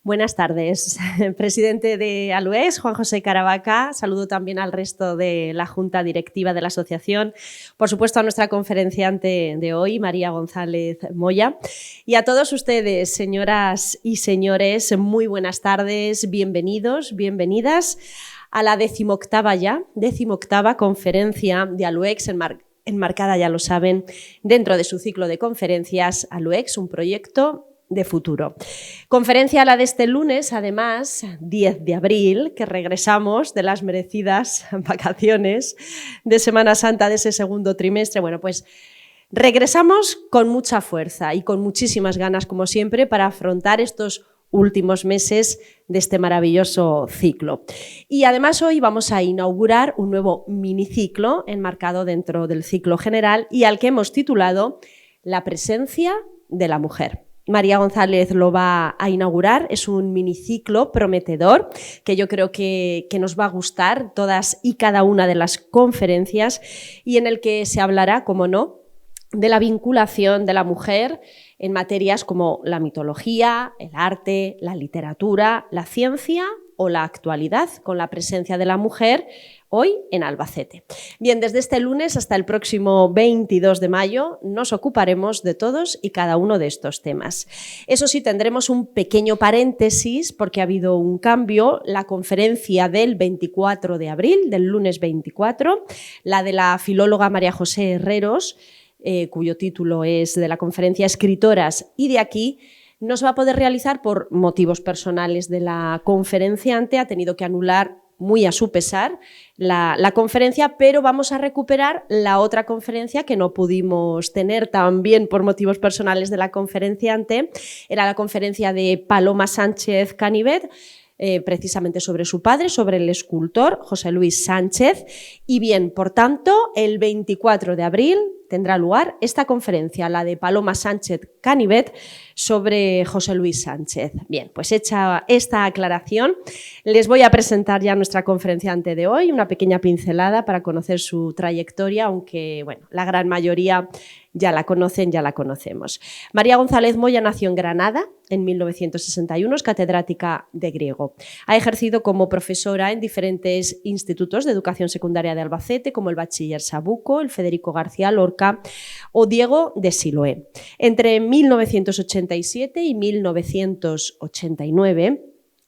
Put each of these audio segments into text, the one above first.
Buenas tardes, presidente de ALUEX, Juan José Caravaca. Saludo también al resto de la Junta Directiva de la Asociación. Por supuesto, a nuestra conferenciante de hoy, María González Moya. Y a todos ustedes, señoras y señores, muy buenas tardes, bienvenidos, bienvenidas a la 18ª conferencia de ALUEX enmarcada, ya lo saben, dentro de su ciclo de conferencias ALUEX, un proyecto de futuro. Conferencia la de este lunes, además, 10 de abril, que regresamos de las merecidas vacaciones de Semana Santa de ese segundo trimestre. Bueno, pues regresamos con mucha fuerza y con muchísimas ganas, como siempre, para afrontar estos últimos meses de este maravilloso ciclo. Y además hoy vamos a inaugurar un nuevo miniciclo enmarcado dentro del ciclo general y al que hemos titulado La presencia de la mujer. María González lo va a inaugurar, es un miniciclo prometedor que yo creo que nos va a gustar todas y cada una de las conferencias y en el que se hablará, como no, de la vinculación de la mujer en materias como la mitología, el arte, la literatura, la ciencia o la actualidad, con la presencia de la mujer hoy en Albacete. Bien, desde este lunes hasta el próximo 22 de mayo nos ocuparemos de todos y cada uno de estos temas. Eso sí, tendremos un pequeño paréntesis porque ha habido un cambio. La conferencia del 24 de abril, del lunes 24, la de la filóloga María José Herreros, cuyo título es de la conferencia Escritoras, y de aquí no se va a poder realizar por motivos personales de la conferenciante, ha tenido que anular muy a su pesar la conferencia, pero vamos a recuperar la otra conferencia que no pudimos tener también por motivos personales de la conferenciante. Era la conferencia de Paloma Sánchez Canivet, precisamente sobre su padre, sobre el escultor José Luis Sánchez. Y bien, por tanto, el 24 de abril tendrá lugar esta conferencia, la de Paloma Sánchez Canivet, sobre José Luis Sánchez. Bien, pues hecha esta aclaración, les voy a presentar ya a nuestra conferenciante de hoy, una pequeña pincelada para conocer su trayectoria, aunque bueno, la gran mayoría ya la conocen, ya la conocemos. María González Moya nació en Granada en 1961, es catedrática de griego. Ha ejercido como profesora en diferentes institutos de educación secundaria de Albacete, como el Bachiller Sabuco, el Federico García Lorca o Diego de Siloé. Entre 1987 y 1989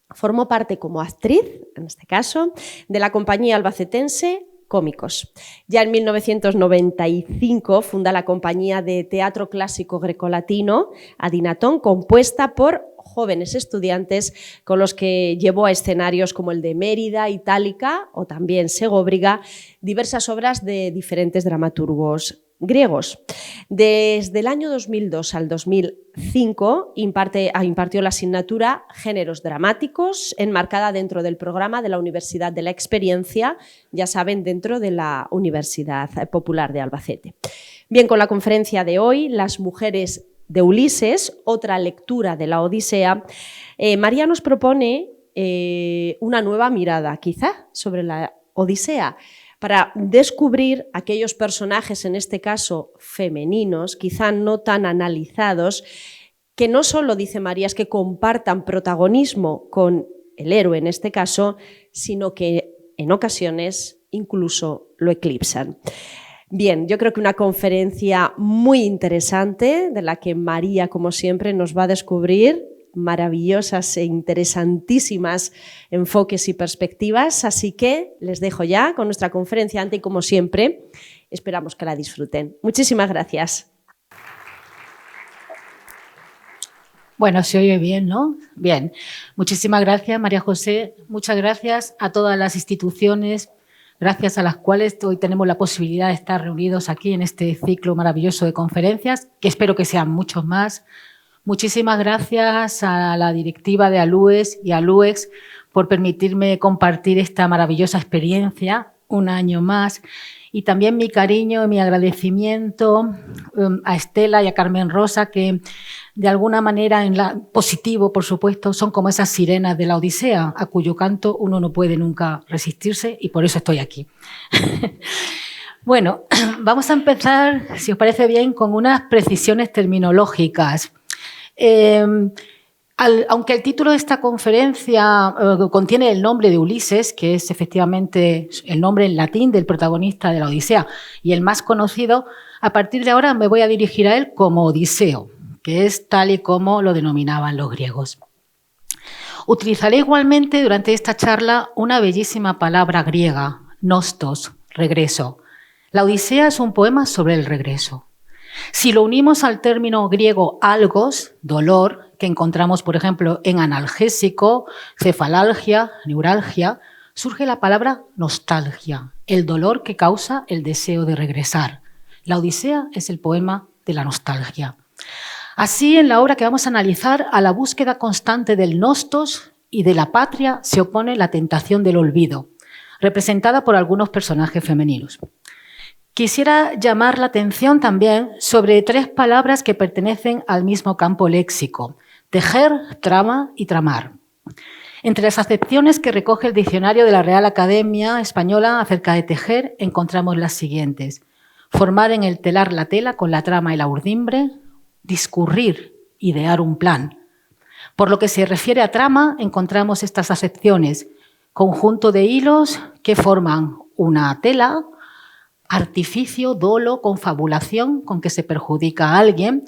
formó parte como actriz, en este caso, de la compañía albacetense Cómicos. Ya en 1995 funda la compañía de teatro clásico grecolatino Adinatón, compuesta por jóvenes estudiantes con los que llevó a escenarios como el de Mérida, Itálica o también Segóbriga diversas obras de diferentes dramaturgos griegos. Desde el año 2002 al 2005 impartió la asignatura Géneros Dramáticos, enmarcada dentro del programa de la Universidad de la Experiencia, ya saben, dentro de la Universidad Popular de Albacete. Bien, con la conferencia de hoy, Las mujeres de Ulises, otra lectura de la Odisea, María nos propone una nueva mirada, quizá, sobre la Odisea, para descubrir aquellos personajes, en este caso femeninos, quizá no tan analizados, que no solo, dice María, es que compartan protagonismo con el héroe en este caso, sino que en ocasiones incluso lo eclipsan. Bien, yo creo que una conferencia muy interesante de la que María, como siempre, nos va a descubrir maravillosas e interesantísimas enfoques y perspectivas, así que les dejo ya con nuestra conferenciante y, como siempre, esperamos que la disfruten. Muchísimas gracias. Bueno, se oye bien, ¿no? Bien. Muchísimas gracias, María José. Muchas gracias a todas las instituciones, gracias a las cuales hoy tenemos la posibilidad de estar reunidos aquí en este ciclo maravilloso de conferencias, que espero que sean muchos más. Muchísimas gracias a la directiva de ALUEX y ALUEX por permitirme compartir esta maravillosa experiencia un año más. Y también mi cariño y mi agradecimiento a Estela y a Carmen Rosa, que de alguna manera, positivo, por supuesto, son como esas sirenas de la Odisea, a cuyo canto uno no puede nunca resistirse, y por eso estoy aquí. Bueno, vamos a empezar, si os parece bien, con unas precisiones terminológicas. Aunque el título de esta conferencia contiene el nombre de Ulises, que es efectivamente el nombre en latín del protagonista de la Odisea y el más conocido, a partir de ahora me voy a dirigir a él como Odiseo, que es tal y como lo denominaban los griegos. Utilizaré igualmente durante esta charla una bellísima palabra griega, nostos, regreso. La Odisea es un poema sobre el regreso. Si lo unimos al término griego algos, dolor, que encontramos, por ejemplo, en analgésico, cefalalgia, neuralgia, surge la palabra nostalgia, el dolor que causa el deseo de regresar. La Odisea es el poema de la nostalgia. Así, en la obra que vamos a analizar, a la búsqueda constante del nostos y de la patria se opone la tentación del olvido, representada por algunos personajes femeninos. Quisiera llamar la atención también sobre 3 palabras que pertenecen al mismo campo léxico: tejer, trama y tramar. Entre las acepciones que recoge el diccionario de la Real Academia Española acerca de tejer, encontramos las siguientes: formar en el telar la tela con la trama y la urdimbre, discurrir, idear un plan. Por lo que se refiere a trama, encontramos estas acepciones: conjunto de hilos que forman una tela, artificio, dolo, confabulación con que se perjudica a alguien,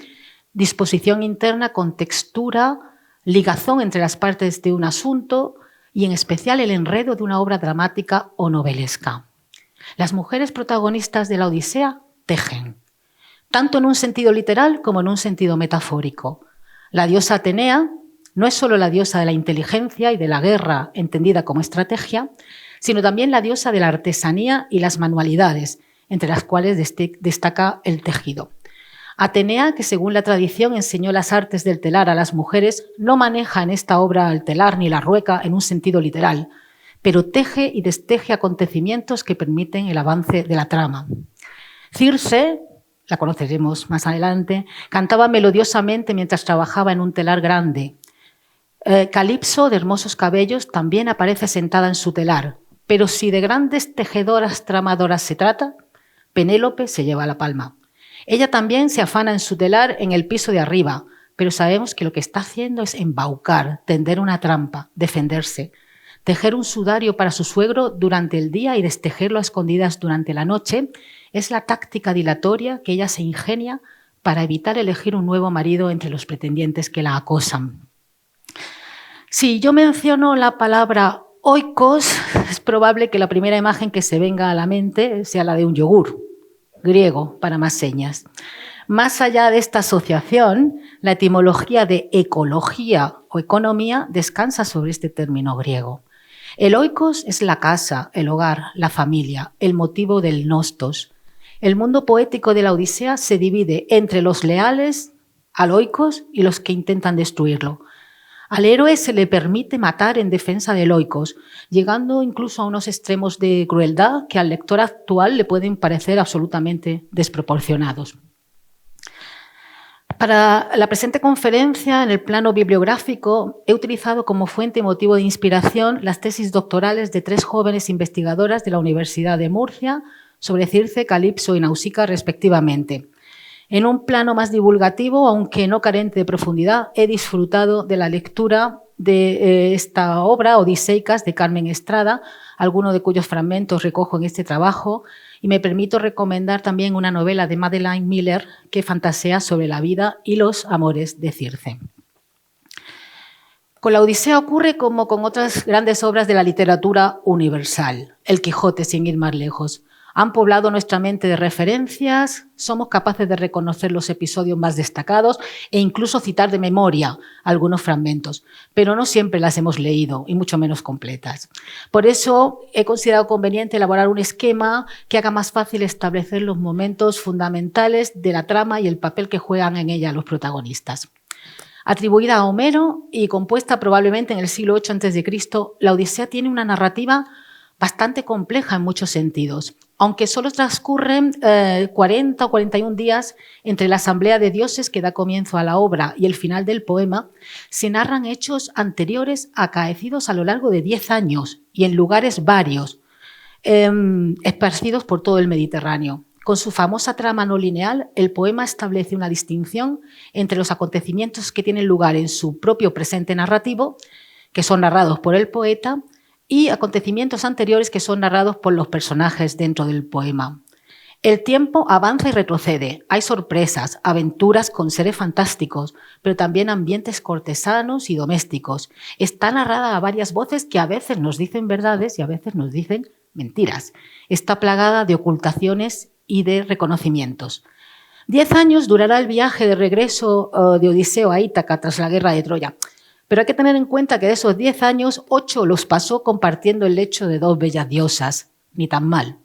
disposición interna con textura, ligazón entre las partes de un asunto y en especial el enredo de una obra dramática o novelesca. Las mujeres protagonistas de la Odisea tejen, tanto en un sentido literal como en un sentido metafórico. La diosa Atenea no es solo la diosa de la inteligencia y de la guerra entendida como estrategia, sino también la diosa de la artesanía y las manualidades, entre las cuales destaca el tejido. Atenea, que según la tradición enseñó las artes del telar a las mujeres, no maneja en esta obra el telar ni la rueca en un sentido literal, pero teje y desteje acontecimientos que permiten el avance de la trama. Circe, la conoceremos más adelante, cantaba melodiosamente mientras trabajaba en un telar grande. Calipso, de hermosos cabellos, también aparece sentada en su telar, pero si de grandes tejedoras tramadoras se trata, Penélope se lleva la palma. Ella también se afana en su telar en el piso de arriba, pero sabemos que lo que está haciendo es embaucar, tender una trampa, defenderse, tejer un sudario para su suegro durante el día y destejerlo a escondidas durante la noche. Es la táctica dilatoria que ella se ingenia para evitar elegir un nuevo marido entre los pretendientes que la acosan. Si yo menciono la palabra oikos, es probable que la primera imagen que se venga a la mente sea la de un yogur, griego para más señas. Más allá de esta asociación, la etimología de ecología o economía descansa sobre este término griego. El oikos es la casa, el hogar, la familia, el motivo del nostos. El mundo poético de la Odisea se divide entre los leales al oikos y los que intentan destruirlo. Al héroe se le permite matar en defensa del oikos, llegando incluso a unos extremos de crueldad que al lector actual le pueden parecer absolutamente desproporcionados. Para la presente conferencia, en el plano bibliográfico, he utilizado como fuente y motivo de inspiración las tesis doctorales de 3 jóvenes investigadoras de la Universidad de Murcia sobre Circe, Calipso y Nausicaa, respectivamente. En un plano más divulgativo, aunque no carente de profundidad, he disfrutado de la lectura de esta obra, Odiseicas, de Carmen Estrada, algunos de cuyos fragmentos recojo en este trabajo, y me permito recomendar también una novela de Madeleine Miller que fantasea sobre la vida y los amores de Circe. Con la Odisea ocurre como con otras grandes obras de la literatura universal. El Quijote, sin ir más lejos. Han poblado nuestra mente de referencias, somos capaces de reconocer los episodios más destacados e incluso citar de memoria algunos fragmentos, pero no siempre las hemos leído y mucho menos completas. Por eso he considerado conveniente elaborar un esquema que haga más fácil establecer los momentos fundamentales de la trama y el papel que juegan en ella los protagonistas. Atribuida a Homero y compuesta probablemente en el siglo VIII a.C., la Odisea tiene una narrativa bastante compleja en muchos sentidos. Aunque solo transcurren 40 o 41 días entre la asamblea de dioses que da comienzo a la obra y el final del poema, se narran hechos anteriores acaecidos a lo largo de 10 años y en lugares varios, esparcidos por todo el Mediterráneo. Con su famosa trama no lineal, el poema establece una distinción entre los acontecimientos que tienen lugar en su propio presente narrativo, que son narrados por el poeta, y acontecimientos anteriores que son narrados por los personajes dentro del poema. El tiempo avanza y retrocede, hay sorpresas, aventuras con seres fantásticos, pero también ambientes cortesanos y domésticos. Está narrada a varias voces que a veces nos dicen verdades y a veces nos dicen mentiras. Está plagada de ocultaciones y de reconocimientos. 10 años durará el viaje de regreso de Odiseo a Ítaca tras la guerra de Troya. Pero hay que tener en cuenta que de esos 10 años, 8 los pasó compartiendo el lecho de 2 bellas diosas. Ni tan mal.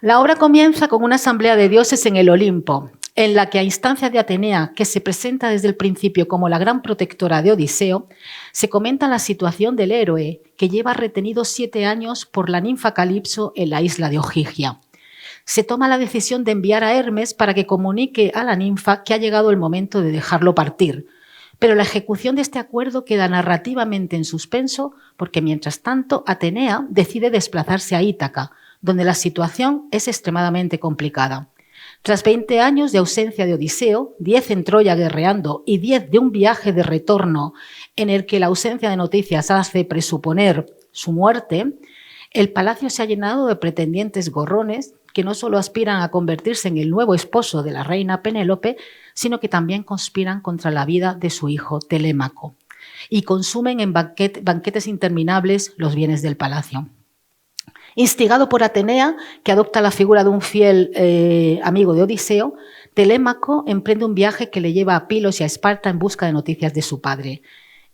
La obra comienza con una asamblea de dioses en el Olimpo, en la que a instancias de Atenea, que se presenta desde el principio como la gran protectora de Odiseo, se comenta la situación del héroe, que lleva retenido 7 años por la ninfa Calipso en la isla de Ogygia. Se toma la decisión de enviar a Hermes para que comunique a la ninfa que ha llegado el momento de dejarlo partir. Pero la ejecución de este acuerdo queda narrativamente en suspenso porque, mientras tanto, Atenea decide desplazarse a Ítaca, donde la situación es extremadamente complicada. Tras 20 años de ausencia de Odiseo, 10 en Troya guerreando y 10 de un viaje de retorno en el que la ausencia de noticias hace presuponer su muerte, el palacio se ha llenado de pretendientes gorrones que no solo aspiran a convertirse en el nuevo esposo de la reina Penélope, sino que también conspiran contra la vida de su hijo Telémaco y consumen en banquetes interminables los bienes del palacio. Instigado por Atenea, que adopta la figura de un fiel amigo de Odiseo, Telémaco emprende un viaje que le lleva a Pilos y a Esparta en busca de noticias de su padre.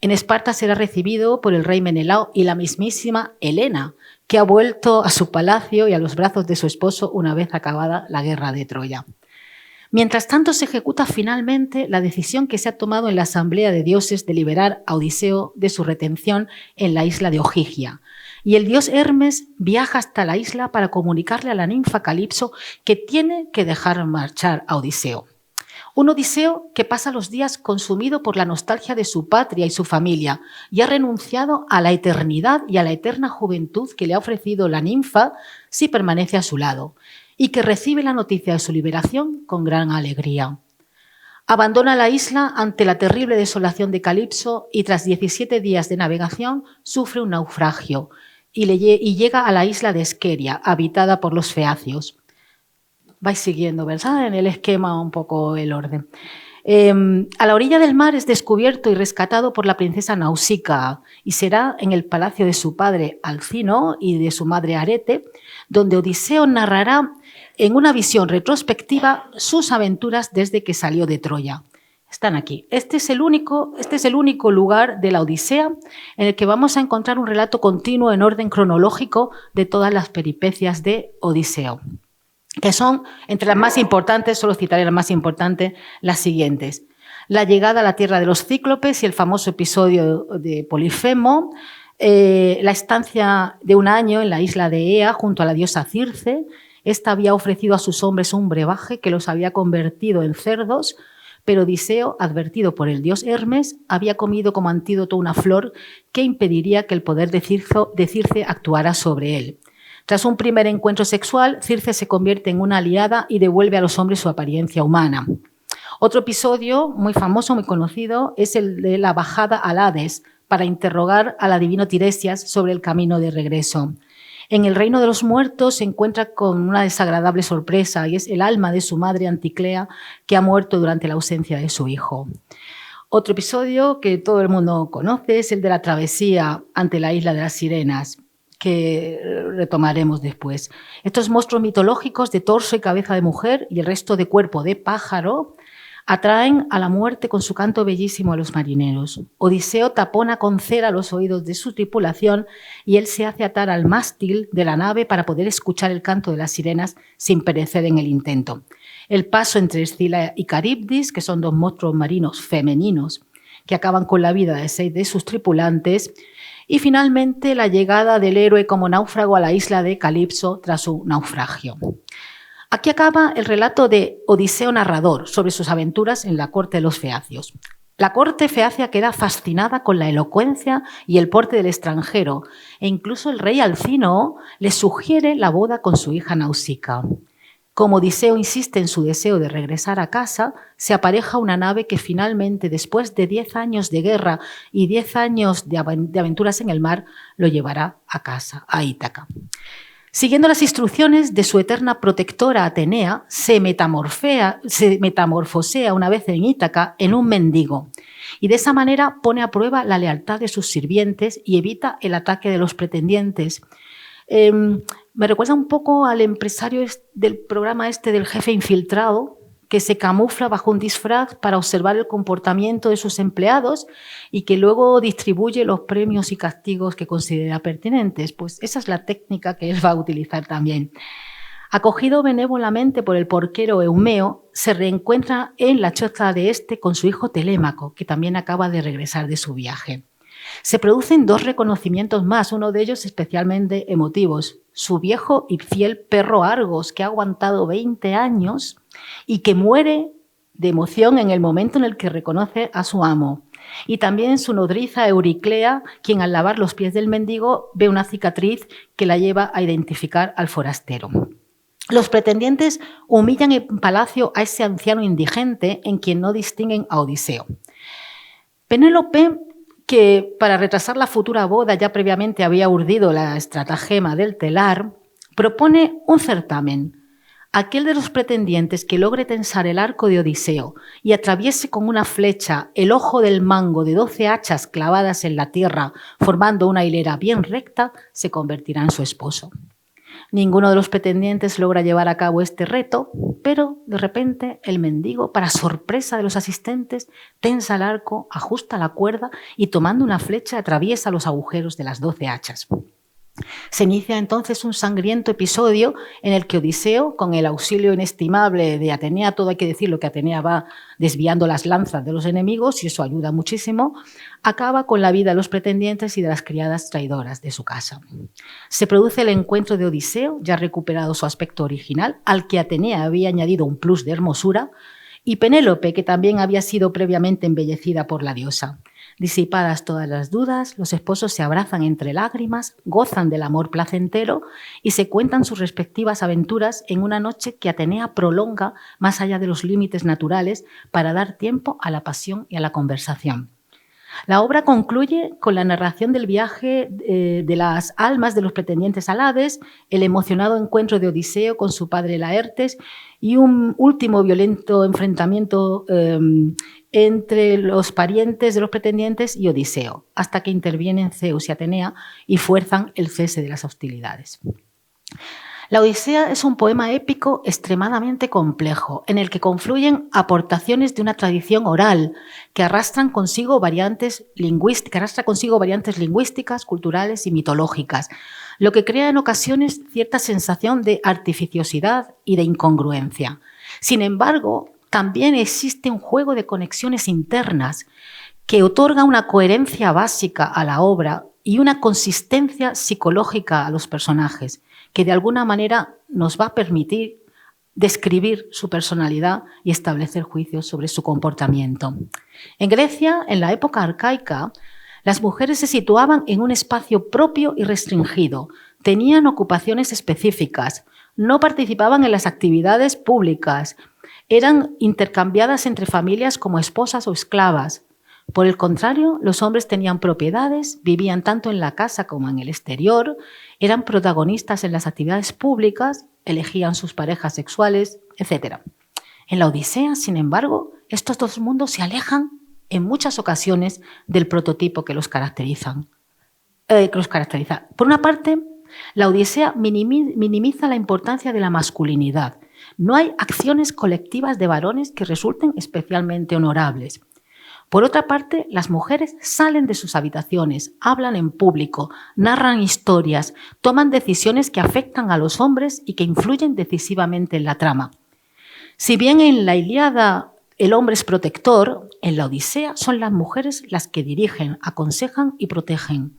En Esparta será recibido por el rey Menelao y la mismísima Helena, que ha vuelto a su palacio y a los brazos de su esposo una vez acabada la guerra de Troya. Mientras tanto, se ejecuta finalmente la decisión que se ha tomado en la Asamblea de Dioses de liberar a Odiseo de su retención en la isla de Ogygia. Y el dios Hermes viaja hasta la isla para comunicarle a la ninfa Calipso que tiene que dejar marchar a Odiseo. Un Odiseo que pasa los días consumido por la nostalgia de su patria y su familia y ha renunciado a la eternidad y a la eterna juventud que le ha ofrecido la ninfa si permanece a su lado, y que recibe la noticia de su liberación con gran alegría. Abandona la isla ante la terrible desolación de Calipso y tras 17 días de navegación sufre un naufragio y llega a la isla de Esqueria, habitada por los feacios. Vais siguiendo, ¿verdad? En el esquema un poco el orden. A la orilla del mar es descubierto y rescatado por la princesa Nausica y será en el palacio de su padre Alcino y de su madre Arete, donde Odiseo narrará en una visión retrospectiva sus aventuras desde que salió de Troya. Están aquí. Este es el único lugar de la Odisea en el que vamos a encontrar un relato continuo en orden cronológico de todas las peripecias de Odiseo, que son, entre las más importantes, solo citaré las más importantes, las siguientes. La llegada a la tierra de los cíclopes y el famoso episodio de Polifemo, la estancia de 1 año en la isla de Ea junto a la diosa Circe. Esta había ofrecido a sus hombres un brebaje que los había convertido en cerdos, pero Odiseo, advertido por el dios Hermes, había comido como antídoto una flor que impediría que el poder de Circe actuara sobre él. Tras un primer encuentro sexual, Circe se convierte en una aliada y devuelve a los hombres su apariencia humana. Otro episodio muy famoso, muy conocido, es el de la bajada al Hades para interrogar al adivino Tiresias sobre el camino de regreso. En el reino de los muertos se encuentra con una desagradable sorpresa y es el alma de su madre Anticlea que ha muerto durante la ausencia de su hijo. Otro episodio que todo el mundo conoce es el de la travesía ante la isla de las sirenas, que retomaremos después. Estos monstruos mitológicos de torso y cabeza de mujer y el resto de cuerpo de pájaro atraen a la muerte con su canto bellísimo a los marineros. Odiseo tapona con cera los oídos de su tripulación y él se hace atar al mástil de la nave para poder escuchar el canto de las sirenas sin perecer en el intento. El paso entre Escila y Caribdis, que son 2 monstruos marinos femeninos que acaban con la vida de 6 de sus tripulantes, y finalmente la llegada del héroe como náufrago a la isla de Calipso tras su naufragio. Aquí acaba el relato de Odiseo narrador sobre sus aventuras en la corte de los feacios. La corte feacia queda fascinada con la elocuencia y el porte del extranjero, e incluso el rey Alcino le sugiere la boda con su hija Nausica. Como Odiseo insiste en su deseo de regresar a casa, se apareja una nave que finalmente, después de 10 años de guerra y 10 años de aventuras en el mar, lo llevará a casa, a Ítaca. Siguiendo las instrucciones de su eterna protectora Atenea, se metamorfosea una vez en Ítaca en un mendigo y de esa manera pone a prueba la lealtad de sus sirvientes y evita el ataque de los pretendientes. Me recuerda un poco al empresario del programa del jefe infiltrado, que se camufla bajo un disfraz para observar el comportamiento de sus empleados y que luego distribuye los premios y castigos que considera pertinentes. Pues esa es la técnica que él va a utilizar también. Acogido benévolamente por el porquero Eumeo, se reencuentra en la choza de con su hijo Telémaco, que también acaba de regresar de su viaje. Se producen 2 reconocimientos más, uno de ellos especialmente emotivos. Su viejo y fiel perro Argos, que ha aguantado 20 años y que muere de emoción en el momento en el que reconoce a su amo. Y también su nodriza Euriclea, quien al lavar los pies del mendigo ve una cicatriz que la lleva a identificar al forastero. Los pretendientes humillan en palacio a ese anciano indigente en quien no distinguen a Odiseo. Penélope, que para retrasar la futura boda ya previamente había urdido la estratagema del telar, propone un certamen. Aquel de los pretendientes que logre tensar el arco de Odiseo y atraviese con una flecha el ojo del mango de 12 hachas clavadas en la tierra, formando una hilera bien recta, se convertirá en su esposo. Ninguno de los pretendientes logra llevar a cabo este reto, pero de repente el mendigo, para sorpresa de los asistentes, tensa el arco, ajusta la cuerda y tomando una flecha atraviesa los agujeros de las 12 hachas. Se inicia entonces un sangriento episodio en el que Odiseo, con el auxilio inestimable de Atenea, todo hay que decirlo que Atenea va desviando las lanzas de los enemigos y eso ayuda muchísimo, acaba con la vida de los pretendientes y de las criadas traidoras de su casa. Se produce el encuentro de Odiseo, ya recuperado su aspecto original, al que Atenea había añadido un plus de hermosura, y Penélope, que también había sido previamente embellecida por la diosa. Disipadas todas las dudas, los esposos se abrazan entre lágrimas, gozan del amor placentero y se cuentan sus respectivas aventuras en una noche que Atenea prolonga más allá de los límites naturales para dar tiempo a la pasión y a la conversación. La obra concluye con la narración del viaje de las almas de los pretendientes al Hades, el emocionado encuentro de Odiseo con su padre Laertes y un último violento enfrentamiento entre los parientes de los pretendientes y Odiseo, hasta que intervienen Zeus y Atenea y fuerzan el cese de las hostilidades. La Odisea es un poema épico extremadamente complejo, en el que confluyen aportaciones de una tradición oral que arrastra consigo variantes lingüísticas, culturales y mitológicas, lo que crea en ocasiones cierta sensación de artificiosidad y de incongruencia. Sin embargo, también existe un juego de conexiones internas que otorga una coherencia básica a la obra y una consistencia psicológica a los personajes, que de alguna manera nos va a permitir describir su personalidad y establecer juicios sobre su comportamiento. En Grecia, en la época arcaica, las mujeres se situaban en un espacio propio y restringido, tenían ocupaciones específicas, no participaban en las actividades públicas, eran intercambiadas entre familias como esposas o esclavas. Por el contrario, los hombres tenían propiedades, vivían tanto en la casa como en el exterior, eran protagonistas en las actividades públicas, elegían sus parejas sexuales, etc. En la Odisea, sin embargo, estos dos mundos se alejan en muchas ocasiones del prototipo que los caracteriza. Por una parte, la Odisea minimiza la importancia de la masculinidad. No hay acciones colectivas de varones que resulten especialmente honorables. Por otra parte, las mujeres salen de sus habitaciones, hablan en público, narran historias, toman decisiones que afectan a los hombres y que influyen decisivamente en la trama. Si bien en la Ilíada el hombre es protector, en la Odisea son las mujeres las que dirigen, aconsejan y protegen.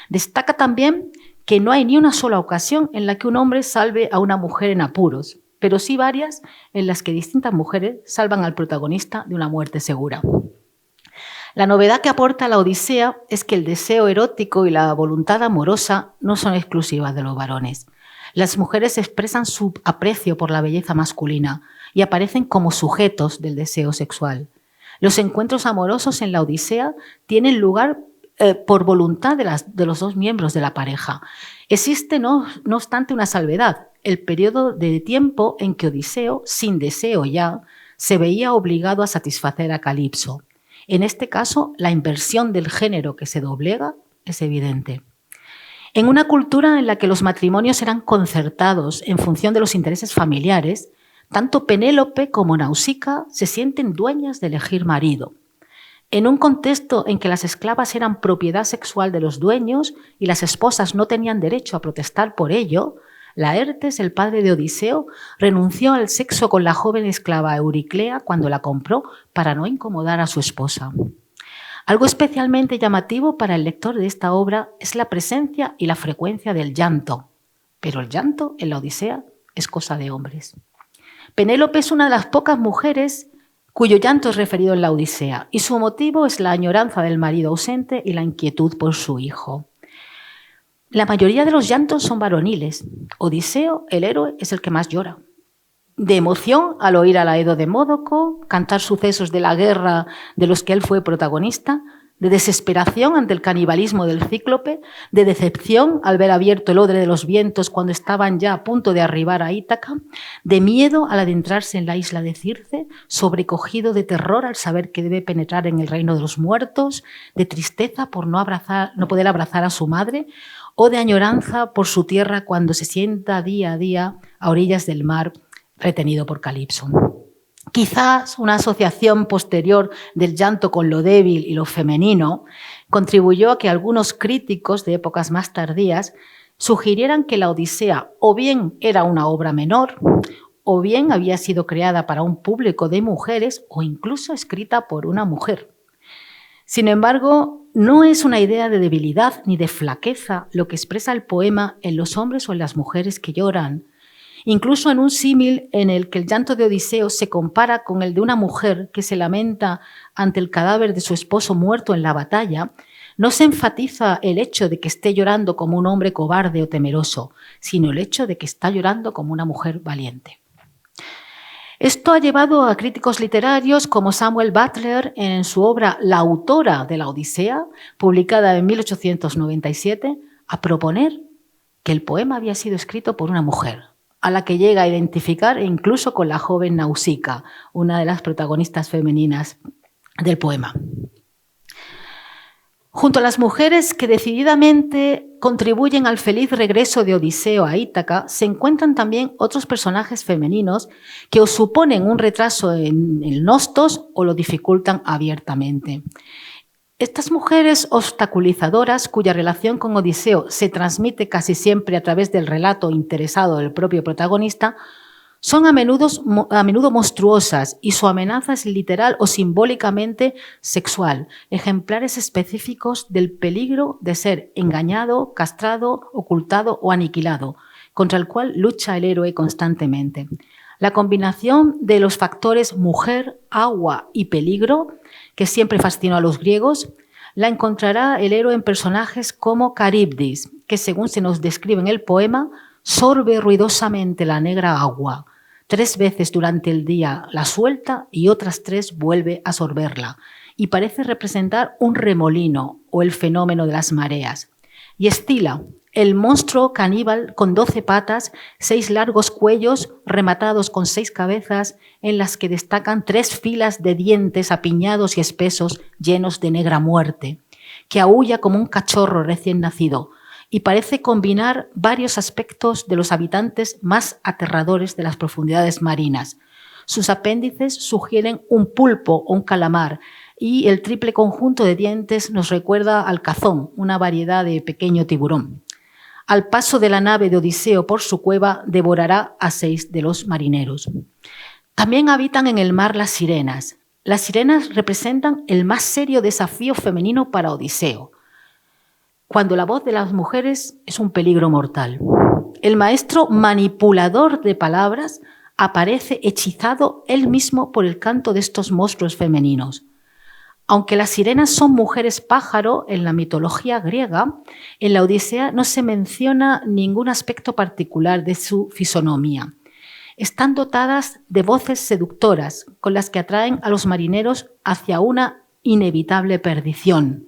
Destaca también que no hay ni una sola ocasión en la que un hombre salve a una mujer en apuros, pero sí varias en las que distintas mujeres salvan al protagonista de una muerte segura. La novedad que aporta la Odisea es que el deseo erótico y la voluntad amorosa no son exclusivas de los varones. Las mujeres expresan su aprecio por la belleza masculina y aparecen como sujetos del deseo sexual. Los encuentros amorosos en la Odisea tienen lugar por voluntad de los dos miembros de la pareja. Existe, no obstante, una salvedad: el periodo de tiempo en que Odiseo, sin deseo ya, se veía obligado a satisfacer a Calipso. En este caso, la inversión del género que se doblega es evidente. En una cultura en la que los matrimonios eran concertados en función de los intereses familiares, tanto Penélope como Nausicaa se sienten dueñas de elegir marido. En un contexto en que las esclavas eran propiedad sexual de los dueños y las esposas no tenían derecho a protestar por ello, Laertes, el padre de Odiseo, renunció al sexo con la joven esclava Euriclea cuando la compró para no incomodar a su esposa. Algo especialmente llamativo para el lector de esta obra es la presencia y la frecuencia del llanto. Pero el llanto en la Odisea es cosa de hombres. Penélope es una de las pocas mujeres cuyo llanto es referido en la Odisea, y su motivo es la añoranza del marido ausente y la inquietud por su hijo. La mayoría de los llantos son varoniles. Odiseo, el héroe, es el que más llora. De emoción al oír al Aedo de Módoco cantar sucesos de la guerra de los que él fue protagonista, de desesperación ante el canibalismo del Cíclope, de decepción al ver abierto el odre de los vientos cuando estaban ya a punto de arribar a Ítaca, de miedo al adentrarse en la isla de Circe, sobrecogido de terror al saber que debe penetrar en el reino de los muertos, de tristeza por no poder abrazar a su madre, o de añoranza por su tierra cuando se sienta día a día a orillas del mar retenido por Calipso. Quizás una asociación posterior del llanto con lo débil y lo femenino contribuyó a que algunos críticos de épocas más tardías sugirieran que la Odisea o bien era una obra menor, o bien había sido creada para un público de mujeres o incluso escrita por una mujer. Sin embargo, no es una idea de debilidad ni de flaqueza lo que expresa el poema en los hombres o en las mujeres que lloran. Incluso en un símil en el que el llanto de Odiseo se compara con el de una mujer que se lamenta ante el cadáver de su esposo muerto en la batalla, no se enfatiza el hecho de que esté llorando como un hombre cobarde o temeroso, sino el hecho de que está llorando como una mujer valiente. Esto ha llevado a críticos literarios como Samuel Butler en su obra La autora de la Odisea, publicada en 1897, a proponer que el poema había sido escrito por una mujer, a la que llega a identificar incluso con la joven Nausicaa, una de las protagonistas femeninas del poema. Junto a las mujeres que decididamente contribuyen al feliz regreso de Odiseo a Ítaca, se encuentran también otros personajes femeninos que o suponen un retraso en el nostos o lo dificultan abiertamente. Estas mujeres obstaculizadoras, cuya relación con Odiseo se transmite casi siempre a través del relato interesado del propio protagonista, son a menudo monstruosas y su amenaza es literal o simbólicamente sexual, ejemplares específicos del peligro de ser engañado, castrado, ocultado o aniquilado, contra el cual lucha el héroe constantemente. La combinación de los factores mujer, agua y peligro, que siempre fascinó a los griegos, la encontrará el héroe en personajes como Caribdis, que según se nos describe en el poema, sorbe ruidosamente la negra agua. 3 veces durante el día la suelta y otras 3 vuelve a sorberla, y parece representar un remolino o el fenómeno de las mareas. Y Escila, el monstruo caníbal con 12 patas, 6 largos cuellos rematados con 6 cabezas, en las que destacan 3 filas de dientes apiñados y espesos llenos de negra muerte, que aúlla como un cachorro recién nacido, y parece combinar varios aspectos de los habitantes más aterradores de las profundidades marinas. Sus apéndices sugieren un pulpo o un calamar, y el triple conjunto de dientes nos recuerda al cazón, una variedad de pequeño tiburón. Al paso de la nave de Odiseo por su cueva, devorará a 6 de los marineros. También habitan en el mar las sirenas. Las sirenas representan el más serio desafío femenino para Odiseo, cuando la voz de las mujeres es un peligro mortal. El maestro manipulador de palabras aparece hechizado él mismo por el canto de estos monstruos femeninos. Aunque las sirenas son mujeres pájaro en la mitología griega, en la Odisea no se menciona ningún aspecto particular de su fisonomía. Están dotadas de voces seductoras con las que atraen a los marineros hacia una inevitable perdición.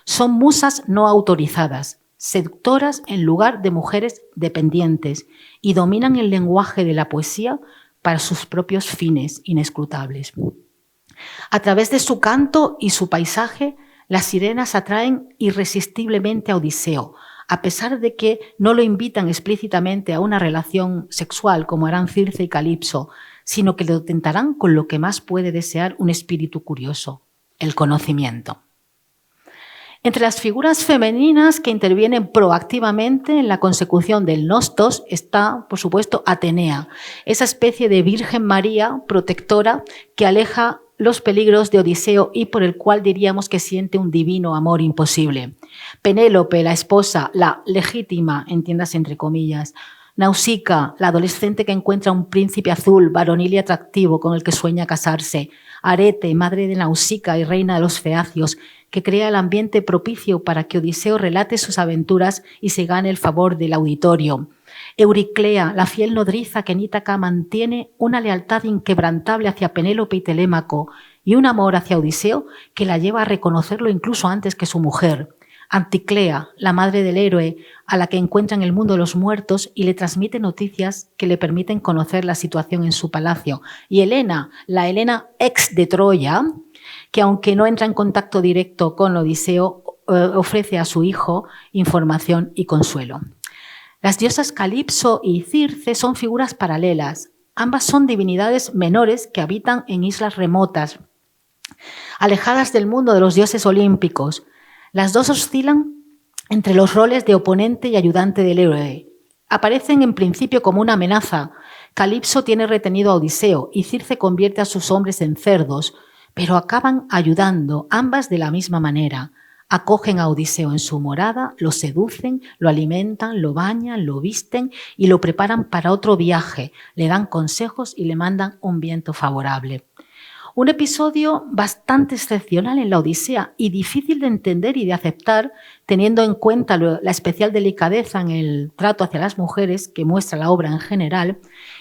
Son musas no autorizadas, seductoras en lugar de mujeres dependientes, y dominan el lenguaje de la poesía para sus propios fines inescrutables. A través de su canto y su paisaje, las sirenas atraen irresistiblemente a Odiseo, a pesar de que no lo invitan explícitamente a una relación sexual como harán Circe y Calipso, sino que lo tentarán con lo que más puede desear un espíritu curioso, el conocimiento. Entre las figuras femeninas que intervienen proactivamente en la consecución del nostos está, por supuesto, Atenea, esa especie de Virgen María protectora que aleja los peligros de Odiseo y por el cual diríamos que siente un divino amor imposible. Penélope, la esposa, la legítima, entiéndase entre comillas. Nausicaa, la adolescente que encuentra un príncipe azul, varonil y atractivo con el que sueña casarse. Arete, madre de Nausicaa y reina de los feacios, que crea el ambiente propicio para que Odiseo relate sus aventuras y se gane el favor del auditorio. Euriclea, la fiel nodriza que en Ítaca mantiene una lealtad inquebrantable hacia Penélope y Telémaco y un amor hacia Odiseo que la lleva a reconocerlo incluso antes que su mujer. Anticlea, la madre del héroe, a la que encuentra en el mundo de los muertos y le transmite noticias que le permiten conocer la situación en su palacio. Y Helena, la Helena ex de Troya, que aunque no entra en contacto directo con Odiseo, ofrece a su hijo información y consuelo. Las diosas Calipso y Circe son figuras paralelas. Ambas son divinidades menores que habitan en islas remotas, alejadas del mundo de los dioses olímpicos. Las dos oscilan entre los roles de oponente y ayudante del héroe. Aparecen en principio como una amenaza. Calipso tiene retenido a Odiseo y Circe convierte a sus hombres en cerdos, pero acaban ayudando, ambas de la misma manera. Acogen a Odiseo en su morada, lo seducen, lo alimentan, lo bañan, lo visten y lo preparan para otro viaje, le dan consejos y le mandan un viento favorable. Un episodio bastante excepcional en la Odisea y difícil de entender y de aceptar, teniendo en cuenta la especial delicadeza en el trato hacia las mujeres que muestra la obra en general,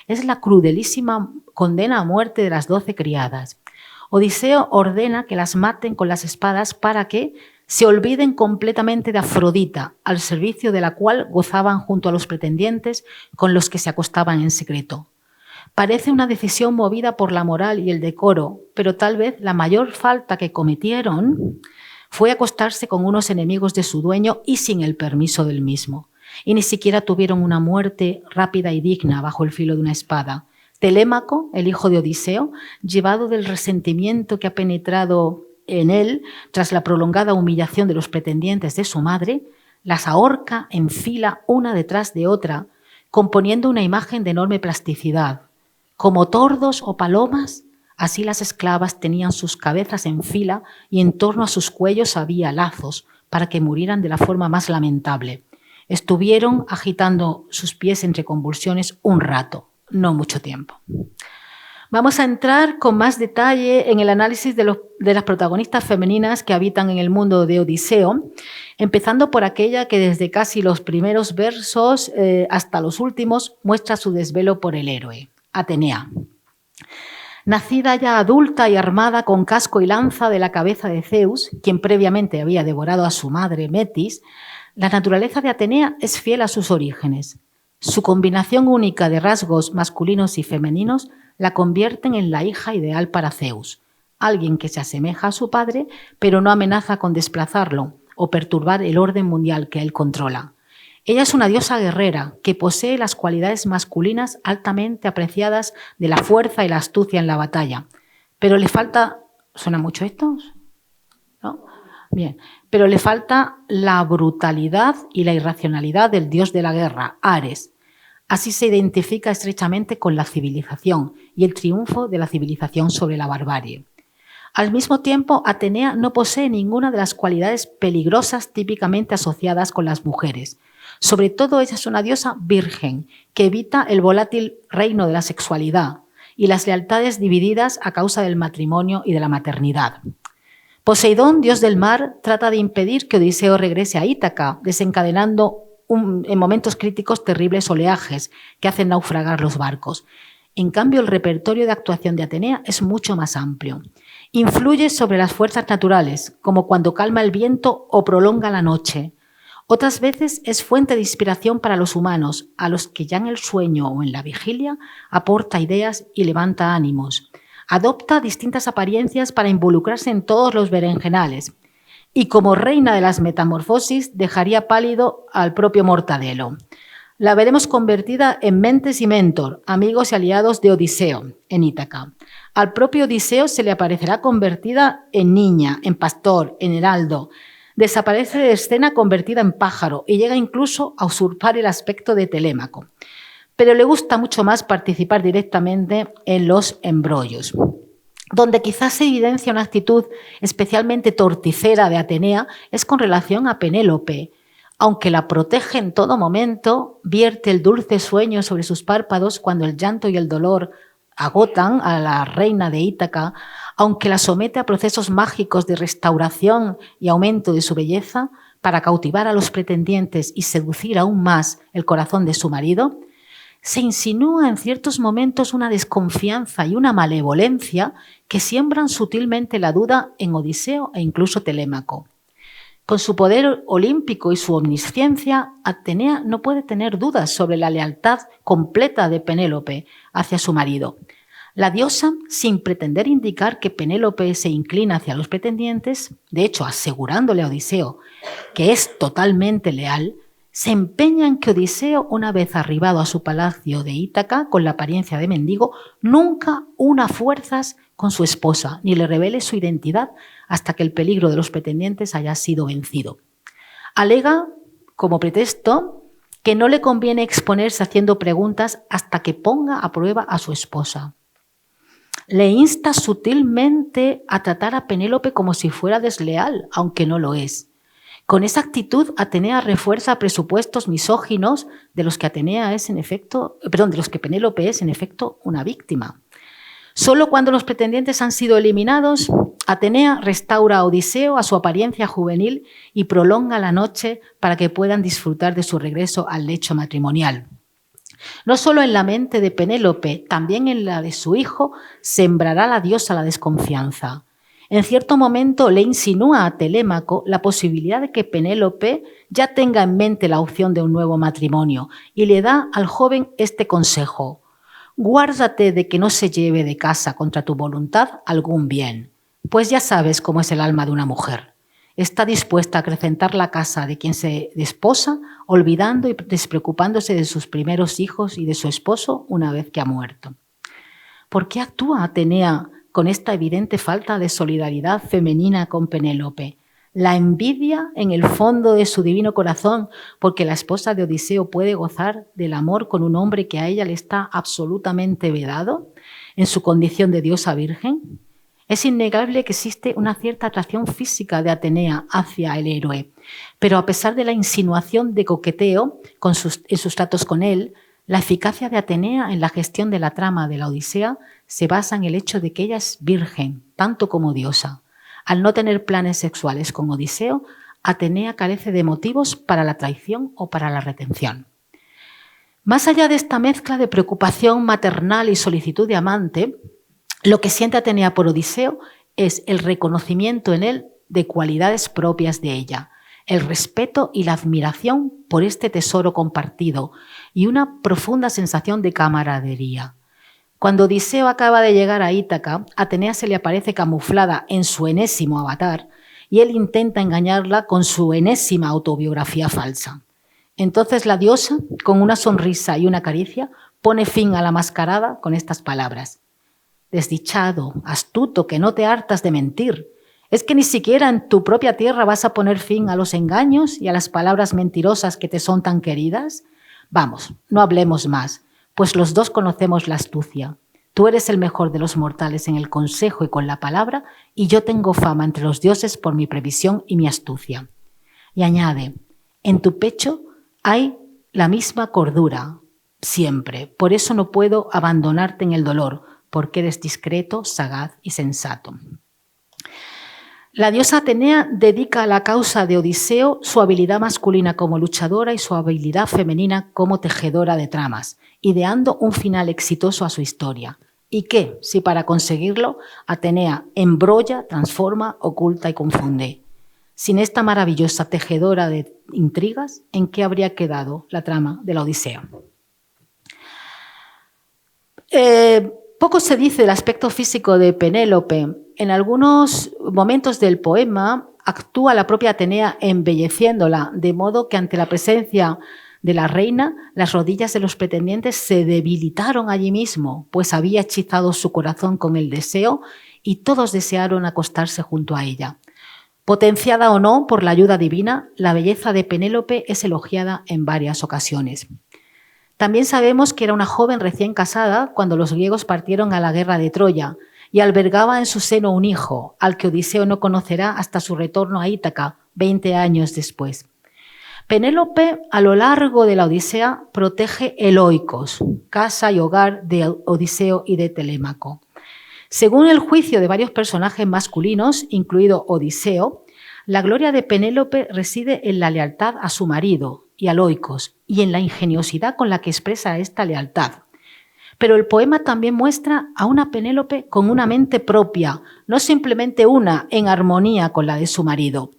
es la crudelísima condena a muerte de las 12 criadas. Odiseo ordena que las maten con las espadas para que se olviden completamente de Afrodita, al servicio de la cual gozaban junto a los pretendientes con los que se acostaban en secreto. Parece una decisión movida por la moral y el decoro, pero tal vez la mayor falta que cometieron fue acostarse con unos enemigos de su dueño y sin el permiso del mismo. Y ni siquiera tuvieron una muerte rápida y digna bajo el filo de una espada. Telémaco, el hijo de Odiseo, llevado del resentimiento que ha penetrado en él tras la prolongada humillación de los pretendientes de su madre, las ahorca en fila una detrás de otra, componiendo una imagen de enorme plasticidad. Como tordos o palomas, así las esclavas tenían sus cabezas en fila y en torno a sus cuellos había lazos para que murieran de la forma más lamentable. Estuvieron agitando sus pies entre convulsiones un rato, no mucho tiempo. Vamos a entrar con más detalle en el análisis de las protagonistas femeninas que habitan en el mundo de Odiseo, empezando por aquella que desde casi los primeros versos hasta los últimos muestra su desvelo por el héroe, Atenea. Nacida ya adulta y armada con casco y lanza de la cabeza de Zeus, quien previamente había devorado a su madre Metis, la naturaleza de Atenea es fiel a sus orígenes. Su combinación única de rasgos masculinos y femeninos la convierten en la hija ideal para Zeus, alguien que se asemeja a su padre, pero no amenaza con desplazarlo o perturbar el orden mundial que él controla. Ella es una diosa guerrera que posee las cualidades masculinas altamente apreciadas de la fuerza y la astucia en la batalla, pero le falta... ¿Suena mucho esto? ¿No? Bien, pero le falta la brutalidad y la irracionalidad del dios de la guerra, Ares. Así se identifica estrechamente con la civilización y el triunfo de la civilización sobre la barbarie. Al mismo tiempo, Atenea no posee ninguna de las cualidades peligrosas típicamente asociadas con las mujeres. Sobre todo, ella es una diosa virgen que evita el volátil reino de la sexualidad y las lealtades divididas a causa del matrimonio y de la maternidad. Poseidón, dios del mar, trata de impedir que Odiseo regrese a Ítaca, desencadenando en momentos críticos terribles oleajes que hacen naufragar los barcos. En cambio, el repertorio de actuación de Atenea es mucho más amplio. Influye sobre las fuerzas naturales, como cuando calma el viento o prolonga la noche. Otras veces es fuente de inspiración para los humanos, a los que ya en el sueño o en la vigilia aporta ideas y levanta ánimos. Adopta distintas apariencias para involucrarse en todos los berenjenales. Y como reina de las metamorfosis, dejaría pálido al propio Mortadelo. La veremos convertida en Mentes y Mentor, amigos y aliados de Odiseo, en Ítaca. Al propio Odiseo se le aparecerá convertida en niña, en pastor, en heraldo. Desaparece de escena convertida en pájaro y llega incluso a usurpar el aspecto de Telémaco. Pero le gusta mucho más participar directamente en los embrollos. Donde quizás se evidencia una actitud especialmente torticera de Atenea es con relación a Penélope. Aunque la protege en todo momento, vierte el dulce sueño sobre sus párpados cuando el llanto y el dolor agotan a la reina de Ítaca, aunque la somete a procesos mágicos de restauración y aumento de su belleza para cautivar a los pretendientes y seducir aún más el corazón de su marido, se insinúa en ciertos momentos una desconfianza y una malevolencia que siembran sutilmente la duda en Odiseo e incluso Telémaco. Con su poder olímpico y su omnisciencia, Atenea no puede tener dudas sobre la lealtad completa de Penélope hacia su marido. La diosa, sin pretender indicar que Penélope se inclina hacia los pretendientes, de hecho asegurándole a Odiseo que es totalmente leal, se empeña en que Odiseo, una vez arribado a su palacio de Ítaca con la apariencia de mendigo, nunca una fuerzas con su esposa, ni le revele su identidad hasta que el peligro de los pretendientes haya sido vencido. Alega, como pretexto, que no le conviene exponerse haciendo preguntas hasta que ponga a prueba a su esposa. Le insta sutilmente a tratar a Penélope como si fuera desleal, aunque no lo es. Con esa actitud, Atenea refuerza presupuestos misóginos de los que de los que Penélope es en efecto una víctima. Solo cuando los pretendientes han sido eliminados, Atenea restaura a Odiseo a su apariencia juvenil y prolonga la noche para que puedan disfrutar de su regreso al lecho matrimonial. No solo en la mente de Penélope, también en la de su hijo, sembrará la diosa la desconfianza. En cierto momento le insinúa a Telémaco la posibilidad de que Penélope ya tenga en mente la opción de un nuevo matrimonio y le da al joven este consejo: guárdate de que no se lleve de casa contra tu voluntad algún bien, pues ya sabes cómo es el alma de una mujer. Está dispuesta a acrecentar la casa de quien se desposa, olvidando y despreocupándose de sus primeros hijos y de su esposo una vez que ha muerto. ¿Por qué actúa Atenea con esta evidente falta de solidaridad femenina con Penélope? La envidia en el fondo de su divino corazón porque la esposa de Odiseo puede gozar del amor con un hombre que a ella le está absolutamente vedado en su condición de diosa virgen. Es innegable que existe una cierta atracción física de Atenea hacia el héroe, pero a pesar de la insinuación de coqueteo en sus tratos con él, la eficacia de Atenea en la gestión de la trama de la Odisea se basa en el hecho de que ella es virgen, tanto como diosa. Al no tener planes sexuales con Odiseo, Atenea carece de motivos para la traición o para la retención. Más allá de esta mezcla de preocupación maternal y solicitud de amante, lo que siente Atenea por Odiseo es el reconocimiento en él de cualidades propias de ella, el respeto y la admiración por este tesoro compartido y una profunda sensación de camaradería. Cuando Odiseo acaba de llegar a Ítaca, Atenea se le aparece camuflada en su enésimo avatar y él intenta engañarla con su enésima autobiografía falsa. Entonces la diosa, con una sonrisa y una caricia, pone fin a la mascarada con estas palabras: desdichado, astuto, que no te hartas de mentir. ¿Es que ni siquiera en tu propia tierra vas a poner fin a los engaños y a las palabras mentirosas que te son tan queridas? Vamos, no hablemos más, pues los dos conocemos la astucia. Tú eres el mejor de los mortales en el consejo y con la palabra, y yo tengo fama entre los dioses por mi previsión y mi astucia. Y añade: en tu pecho hay la misma cordura, siempre. Por eso no puedo abandonarte en el dolor, porque eres discreto, sagaz y sensato. La diosa Atenea dedica a la causa de Odiseo su habilidad masculina como luchadora y su habilidad femenina como tejedora de tramas, ideando un final exitoso a su historia. ¿Y qué si para conseguirlo Atenea embrolla, transforma, oculta y confunde? Sin esta maravillosa tejedora de intrigas, ¿en qué habría quedado la trama de la Odisea? Poco se dice del aspecto físico de Penélope. En algunos momentos del poema actúa la propia Atenea embelleciéndola, de modo que ante la presencia de la reina, las rodillas de los pretendientes se debilitaron allí mismo, pues había hechizado su corazón con el deseo y todos desearon acostarse junto a ella. Potenciada o no por la ayuda divina, la belleza de Penélope es elogiada en varias ocasiones. También sabemos que era una joven recién casada cuando los griegos partieron a la guerra de Troya y albergaba en su seno un hijo, al que Odiseo no conocerá hasta su retorno a Ítaca, 20 años después. Penélope, a lo largo de la Odisea, protege el Oikos, casa y hogar de Odiseo y de Telémaco. Según el juicio de varios personajes masculinos, incluido Odiseo, la gloria de Penélope reside en la lealtad a su marido y al Oikos, y en la ingeniosidad con la que expresa esta lealtad. Pero el poema también muestra a una Penélope con una mente propia, no simplemente una en armonía con la de su marido.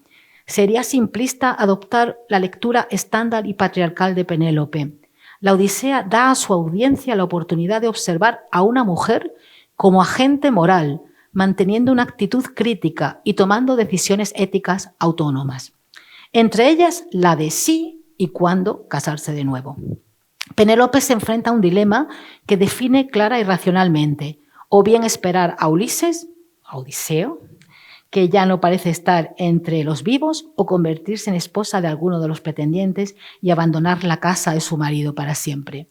Sería simplista adoptar la lectura estándar y patriarcal de Penélope. La Odisea da a su audiencia la oportunidad de observar a una mujer como agente moral, manteniendo una actitud crítica y tomando decisiones éticas autónomas. Entre ellas, la de sí y cuándo casarse de nuevo. Penélope se enfrenta a un dilema que define clara y racionalmente: o bien esperar a Ulises, a Odiseo, que ya no parece estar entre los vivos, o convertirse en esposa de alguno de los pretendientes y abandonar la casa de su marido para siempre.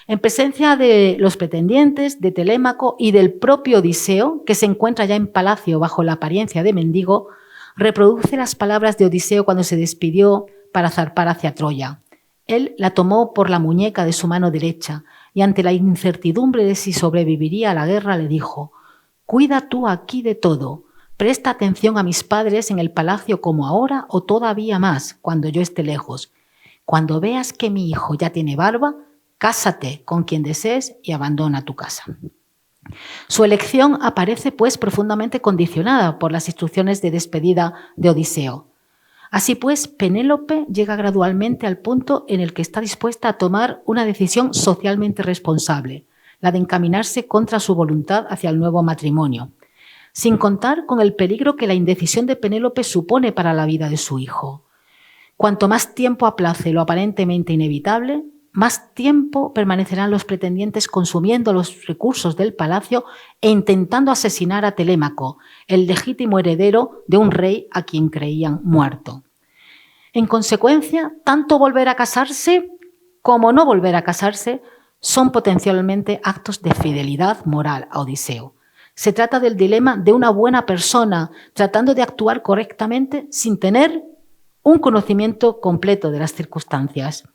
En presencia de los pretendientes, de Telémaco y del propio Odiseo, que se encuentra ya en palacio bajo la apariencia de mendigo, reproduce las palabras de Odiseo cuando se despidió para zarpar hacia Troya. Él la tomó por la muñeca de su mano derecha y ante la incertidumbre de si sobreviviría a la guerra le dijo: «Cuida tú aquí de todo, presta atención a mis padres en el palacio como ahora o todavía más cuando yo esté lejos. Cuando veas que mi hijo ya tiene barba, cásate con quien desees y abandona tu casa». Su elección aparece pues profundamente condicionada por las instrucciones de despedida de Odiseo. Así pues, Penélope llega gradualmente al punto en el que está dispuesta a tomar una decisión socialmente responsable, la de encaminarse contra su voluntad hacia el nuevo matrimonio, sin contar con el peligro que la indecisión de Penélope supone para la vida de su hijo. Cuanto más tiempo aplace lo aparentemente inevitable, más tiempo permanecerán los pretendientes consumiendo los recursos del palacio e intentando asesinar a Telémaco, el legítimo heredero de un rey a quien creían muerto. En consecuencia, tanto volver a casarse como no volver a casarse son potencialmente actos de fidelidad moral a Odiseo. Se trata del dilema de una buena persona tratando de actuar correctamente sin tener un conocimiento completo de las circunstancias.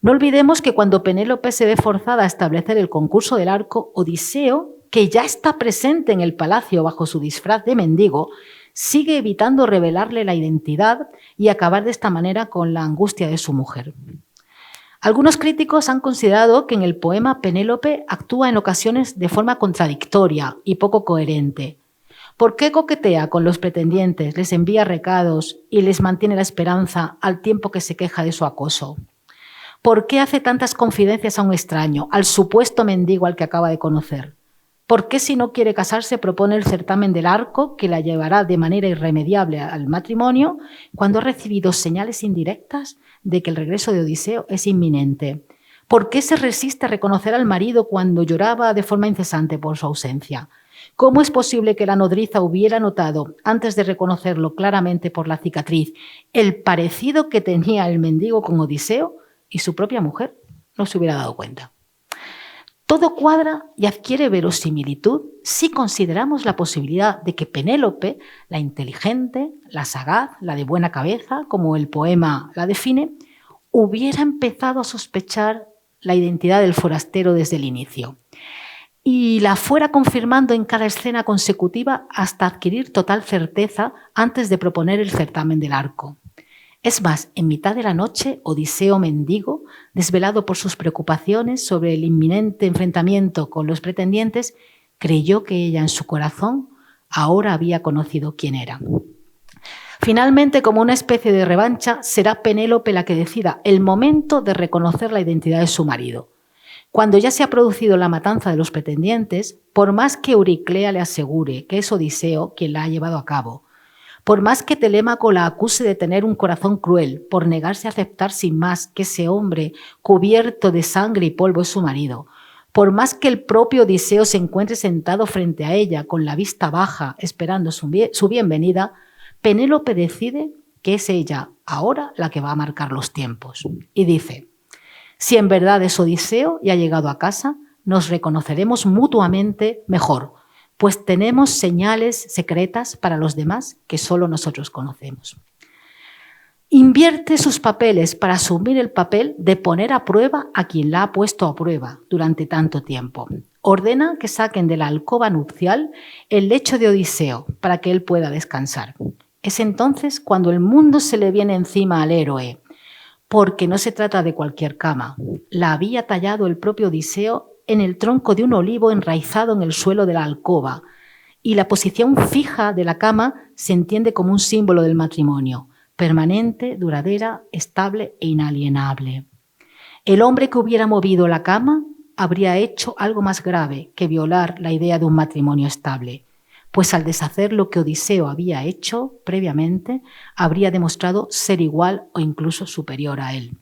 No olvidemos que cuando Penélope se ve forzada a establecer el concurso del arco, Odiseo, que ya está presente en el palacio bajo su disfraz de mendigo, sigue evitando revelarle la identidad y acabar de esta manera con la angustia de su mujer. Algunos críticos han considerado que en el poema Penélope actúa en ocasiones de forma contradictoria y poco coherente. ¿Por qué coquetea con los pretendientes, les envía recados y les mantiene la esperanza al tiempo que se queja de su acoso? ¿Por qué hace tantas confidencias a un extraño, al supuesto mendigo al que acaba de conocer? ¿Por qué, si no quiere casarse, propone el certamen del arco que la llevará de manera irremediable al matrimonio cuando ha recibido señales indirectas de que el regreso de Odiseo es inminente? ¿Por qué se resiste a reconocer al marido cuando lloraba de forma incesante por su ausencia? ¿Cómo es posible que la nodriza hubiera notado, antes de reconocerlo claramente por la cicatriz, el parecido que tenía el mendigo con Odiseo y su propia mujer no se hubiera dado cuenta? Todo cuadra y adquiere verosimilitud si consideramos la posibilidad de que Penélope, la inteligente, la sagaz, la de buena cabeza, como el poema la define, hubiera empezado a sospechar la identidad del forastero desde el inicio. y la fuera confirmando en cada escena consecutiva hasta adquirir total certeza antes de proponer el certamen del arco. Es más, en mitad de la noche, Odiseo mendigo, desvelado por sus preocupaciones sobre el inminente enfrentamiento con los pretendientes, creyó que ella en su corazón ahora había conocido quién era. Finalmente, como una especie de revancha, será Penélope la que decida el momento de reconocer la identidad de su marido. Cuando ya se ha producido la matanza de los pretendientes, por más que Euriclea le asegure que es Odiseo quien la ha llevado a cabo, por más que Telémaco la acuse de tener un corazón cruel por negarse a aceptar sin más que ese hombre cubierto de sangre y polvo es su marido, por más que el propio Odiseo se encuentre sentado frente a ella con la vista baja esperando su bienvenida, Penélope decide que es ella ahora la que va a marcar los tiempos. Y dice: si en verdad es Odiseo y ha llegado a casa, nos reconoceremos mutuamente mejor, pues tenemos señales secretas para los demás que solo nosotros conocemos. Invierte sus papeles para asumir el papel de poner a prueba a quien la ha puesto a prueba durante tanto tiempo. Ordena que saquen de la alcoba nupcial el lecho de Odiseo para que él pueda descansar. Es entonces cuando el mundo se le viene encima al héroe, porque no se trata de cualquier cama. La había tallado el propio Odiseo en el tronco de un olivo enraizado en el suelo de la alcoba, y la posición fija de la cama se entiende como un símbolo del matrimonio, permanente, duradera, estable e inalienable. El hombre que hubiera movido la cama habría hecho algo más grave que violar la idea de un matrimonio estable, pues al deshacer lo que Odiseo había hecho previamente, habría demostrado ser igual o incluso superior a él.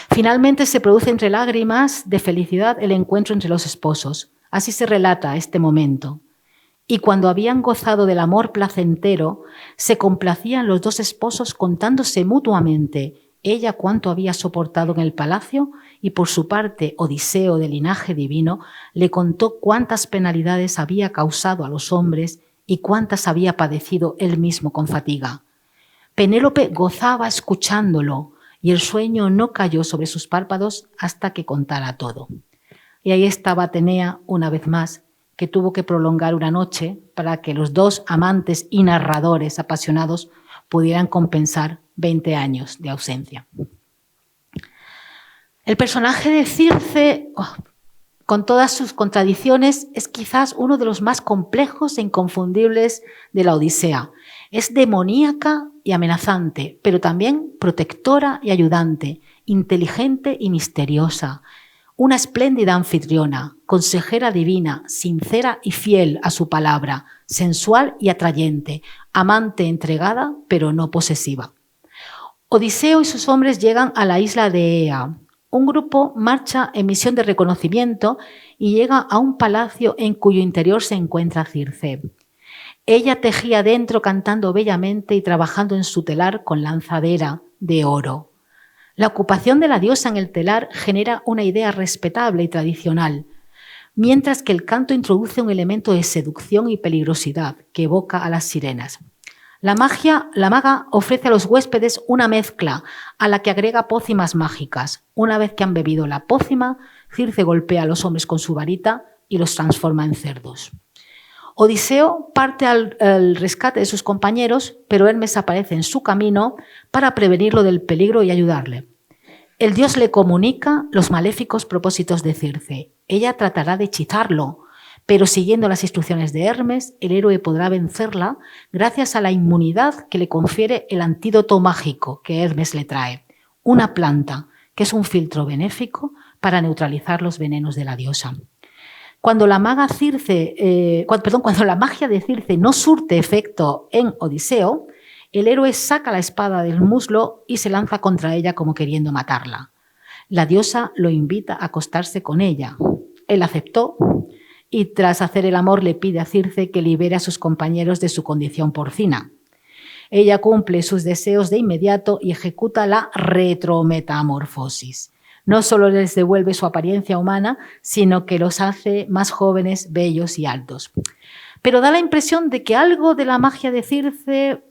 Finalmente se produce entre lágrimas de felicidad el encuentro entre los esposos. Así se relata este momento. Y cuando habían gozado del amor placentero, se complacían los dos esposos contándose mutuamente ella cuánto había soportado en el palacio y por su parte Odiseo, de linaje divino, le contó cuántas penalidades había causado a los hombres y cuántas había padecido él mismo con fatiga. Penélope gozaba escuchándolo y el sueño no cayó sobre sus párpados hasta que contara todo. Y ahí estaba Atenea una vez más, que tuvo que prolongar una noche para que los dos amantes y narradores apasionados pudieran compensar 20 años de ausencia. El personaje de Circe, con todas sus contradicciones, es quizás uno de los más complejos e inconfundibles de la Odisea. Es demoníaca y amenazante, pero también protectora y ayudante, inteligente y misteriosa. Una espléndida anfitriona, consejera divina, sincera y fiel a su palabra, sensual y atrayente, amante entregada pero no posesiva. Odiseo y sus hombres llegan a la isla de Ea. Un grupo marcha en misión de reconocimiento y llega a un palacio en cuyo interior se encuentra Circe. Ella tejía dentro cantando bellamente y trabajando en su telar con lanzadera de oro. La ocupación de la diosa en el telar genera una idea respetable y tradicional, mientras que el canto introduce un elemento de seducción y peligrosidad que evoca a las sirenas. La maga ofrece a los huéspedes una mezcla a la que agrega pócimas mágicas. Una vez que han bebido la pócima, Circe golpea a los hombres con su varita y los transforma en cerdos. Odiseo parte al rescate de sus compañeros, pero Hermes aparece en su camino para prevenirlo del peligro y ayudarle. El dios le comunica los maléficos propósitos de Circe. Ella tratará de hechizarlo, pero siguiendo las instrucciones de Hermes, el héroe podrá vencerla gracias a la inmunidad que le confiere el antídoto mágico que Hermes le trae, una planta que es un filtro benéfico para neutralizar los venenos de la diosa. Cuando la magia de Circe no surte efecto en Odiseo, el héroe saca la espada del muslo y se lanza contra ella como queriendo matarla. La diosa lo invita a acostarse con ella. Él aceptó y tras hacer el amor le pide a Circe que libere a sus compañeros de su condición porcina. Ella cumple sus deseos de inmediato y ejecuta la retrometamorfosis. No solo les devuelve su apariencia humana, sino que los hace más jóvenes, bellos y altos. Pero da la impresión de que algo de la magia de Circe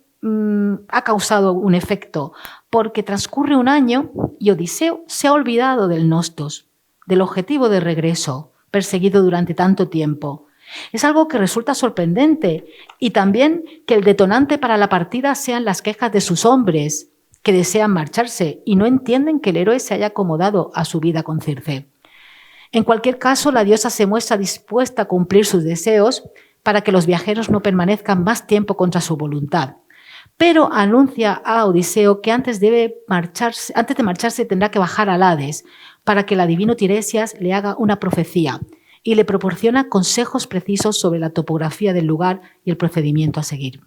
ha causado un efecto, porque transcurre un año y Odiseo se ha olvidado del Nostos, del objetivo de regreso, perseguido durante tanto tiempo. Es algo que resulta sorprendente y también que el detonante para la partida sean las quejas de sus hombres, que desean marcharse y no entienden que el héroe se haya acomodado a su vida con Circe. En cualquier caso, la diosa se muestra dispuesta a cumplir sus deseos para que los viajeros no permanezcan más tiempo contra su voluntad. Pero anuncia a Odiseo que antes de marcharse tendrá que bajar al Hades para que el adivino Tiresias le haga una profecía y le proporciona consejos precisos sobre la topografía del lugar y el procedimiento a seguir.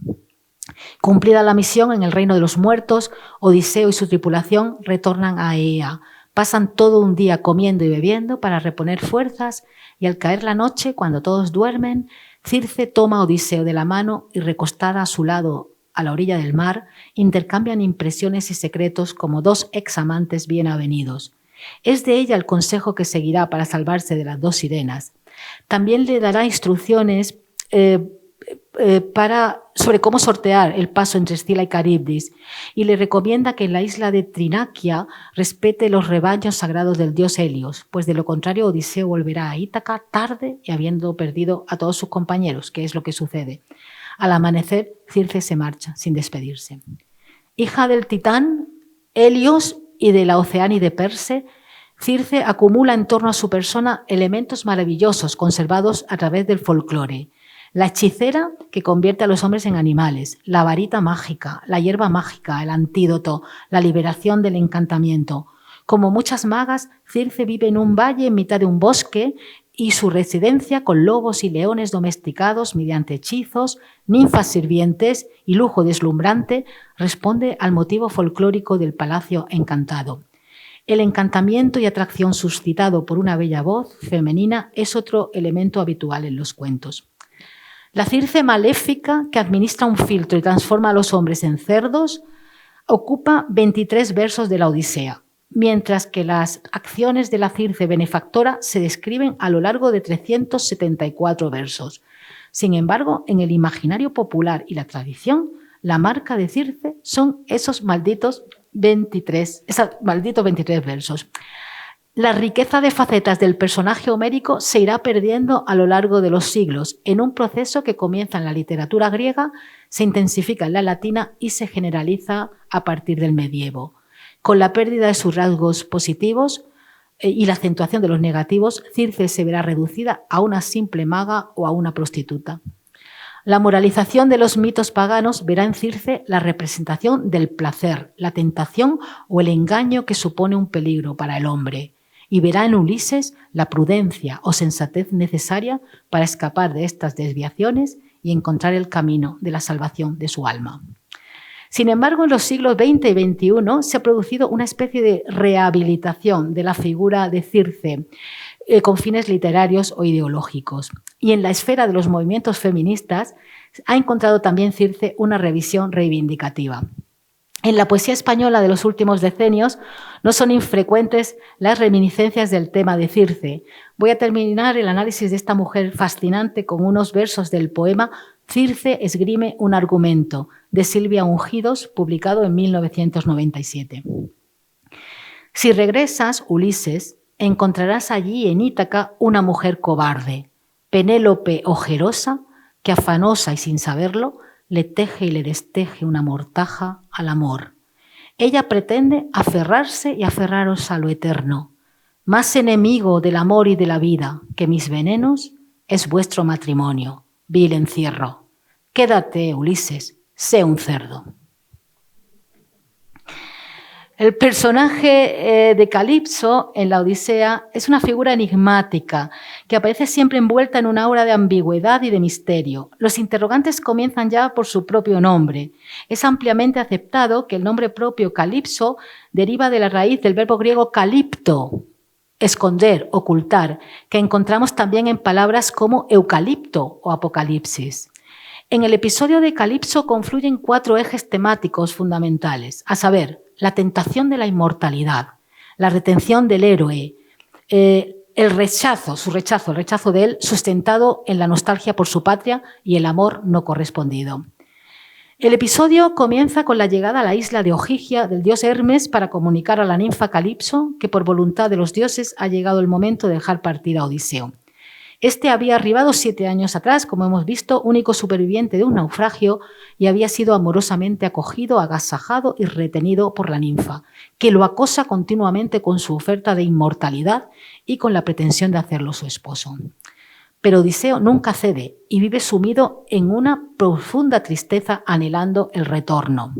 Cumplida la misión en el reino de los muertos, Odiseo y su tripulación retornan a Aea. Pasan todo un día comiendo y bebiendo para reponer fuerzas y al caer la noche, cuando todos duermen, Circe toma a Odiseo de la mano y recostada a su lado a la orilla del mar, intercambian impresiones y secretos como dos examantes bien avenidos. Es de ella el consejo que seguirá para salvarse de las dos sirenas. También le dará instrucciones sobre cómo sortear el paso entre Escila y Caribdis y le recomienda que en la isla de Trinaquia respete los rebaños sagrados del dios Helios, pues de lo contrario Odiseo volverá a Ítaca tarde y habiendo perdido a todos sus compañeros, que es lo que sucede. Al amanecer, Circe se marcha sin despedirse. Hija del titán Helios y de la oceánide Perse, Circe acumula en torno a su persona elementos maravillosos conservados a través del folclore. La hechicera que convierte a los hombres en animales, la varita mágica, la hierba mágica, el antídoto, la liberación del encantamiento. Como muchas magas, Circe vive en un valle en mitad de un bosque y su residencia con lobos y leones domesticados mediante hechizos, ninfas sirvientes y lujo deslumbrante responde al motivo folclórico del palacio encantado. El encantamiento y atracción suscitado por una bella voz femenina es otro elemento habitual en los cuentos. La Circe maléfica, que administra un filtro y transforma a los hombres en cerdos, ocupa 23 versos de la Odisea, mientras que las acciones de la Circe benefactora se describen a lo largo de 374 versos. Sin embargo, en el imaginario popular y la tradición, la marca de Circe son esos malditos 23 versos. La riqueza de facetas del personaje homérico se irá perdiendo a lo largo de los siglos, en un proceso que comienza en la literatura griega, se intensifica en la latina y se generaliza a partir del medievo. Con la pérdida de sus rasgos positivos y la acentuación de los negativos, Circe se verá reducida a una simple maga o a una prostituta. La moralización de los mitos paganos verá en Circe la representación del placer, la tentación o el engaño que supone un peligro para el hombre. Y verá en Ulises la prudencia o sensatez necesaria para escapar de estas desviaciones y encontrar el camino de la salvación de su alma. Sin embargo, en los siglos XX y XXI se ha producido una especie de rehabilitación de la figura de Circe con fines literarios o ideológicos. Y en la esfera de los movimientos feministas ha encontrado también Circe una revisión reivindicativa. En la poesía española de los últimos decenios no son infrecuentes las reminiscencias del tema de Circe. Voy a terminar el análisis de esta mujer fascinante con unos versos del poema Circe esgrime un argumento, de Silvia Ungidos, publicado en 1997. Si regresas, Ulises, encontrarás allí en Ítaca una mujer cobarde, Penélope ojerosa, que afanosa y sin saberlo, le teje y le desteje una mortaja al amor. Ella pretende aferrarse y aferraros a lo eterno. Más enemigo del amor y de la vida que mis venenos es vuestro matrimonio, vil encierro. Quédate, Ulises, sé un cerdo. El personaje de Calipso en la Odisea es una figura enigmática que aparece siempre envuelta en una aura de ambigüedad y de misterio. Los interrogantes comienzan ya por su propio nombre. Es ampliamente aceptado que el nombre propio Calipso deriva de la raíz del verbo griego kalipto, esconder, ocultar, que encontramos también en palabras como eucalipto o apocalipsis. En el episodio de Calipso confluyen 4 ejes temáticos fundamentales, a saber, la tentación de la inmortalidad, la retención del héroe, el rechazo de él sustentado en la nostalgia por su patria y el amor no correspondido. El episodio comienza con la llegada a la isla de Ogygia del dios Hermes para comunicar a la ninfa Calipso que por voluntad de los dioses ha llegado el momento de dejar partir a Odiseo. Este había arribado 7 años atrás, como hemos visto, único superviviente de un naufragio, y había sido amorosamente acogido, agasajado y retenido por la ninfa, que lo acosa continuamente con su oferta de inmortalidad y con la pretensión de hacerlo su esposo. Pero Odiseo nunca cede y vive sumido en una profunda tristeza anhelando el retorno.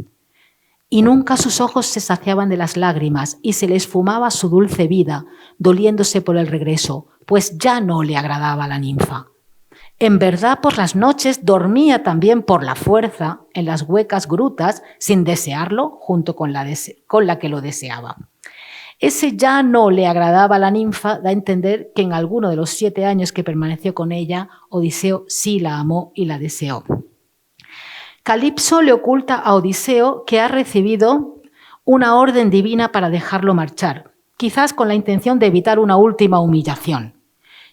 Y nunca sus ojos se saciaban de las lágrimas y se le esfumaba su dulce vida, doliéndose por el regreso, pues ya no le agradaba a la ninfa. En verdad, por las noches dormía también por la fuerza en las huecas grutas, sin desearlo, junto con la que lo deseaba. Ese ya no le agradaba a la ninfa da a entender que en alguno de los 7 años que permaneció con ella, Odiseo sí la amó y la deseó. Calipso le oculta a Odiseo que ha recibido una orden divina para dejarlo marchar, quizás con la intención de evitar una última humillación.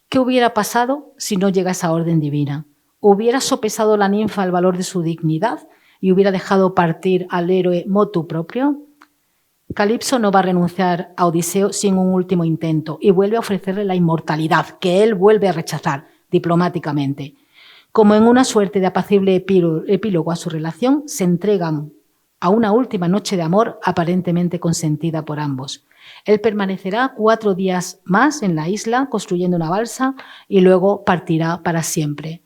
¿Qué hubiera pasado si no llega esa orden divina? ¿Hubiera sopesado la ninfa el valor de su dignidad y hubiera dejado partir al héroe motu proprio? Calipso no va a renunciar a Odiseo sin un último intento y vuelve a ofrecerle la inmortalidad, que él vuelve a rechazar diplomáticamente. Como en una suerte de apacible epílogo a su relación, se entregan a una última noche de amor aparentemente consentida por ambos. Él permanecerá 4 días más en la isla construyendo una balsa y luego partirá para siempre.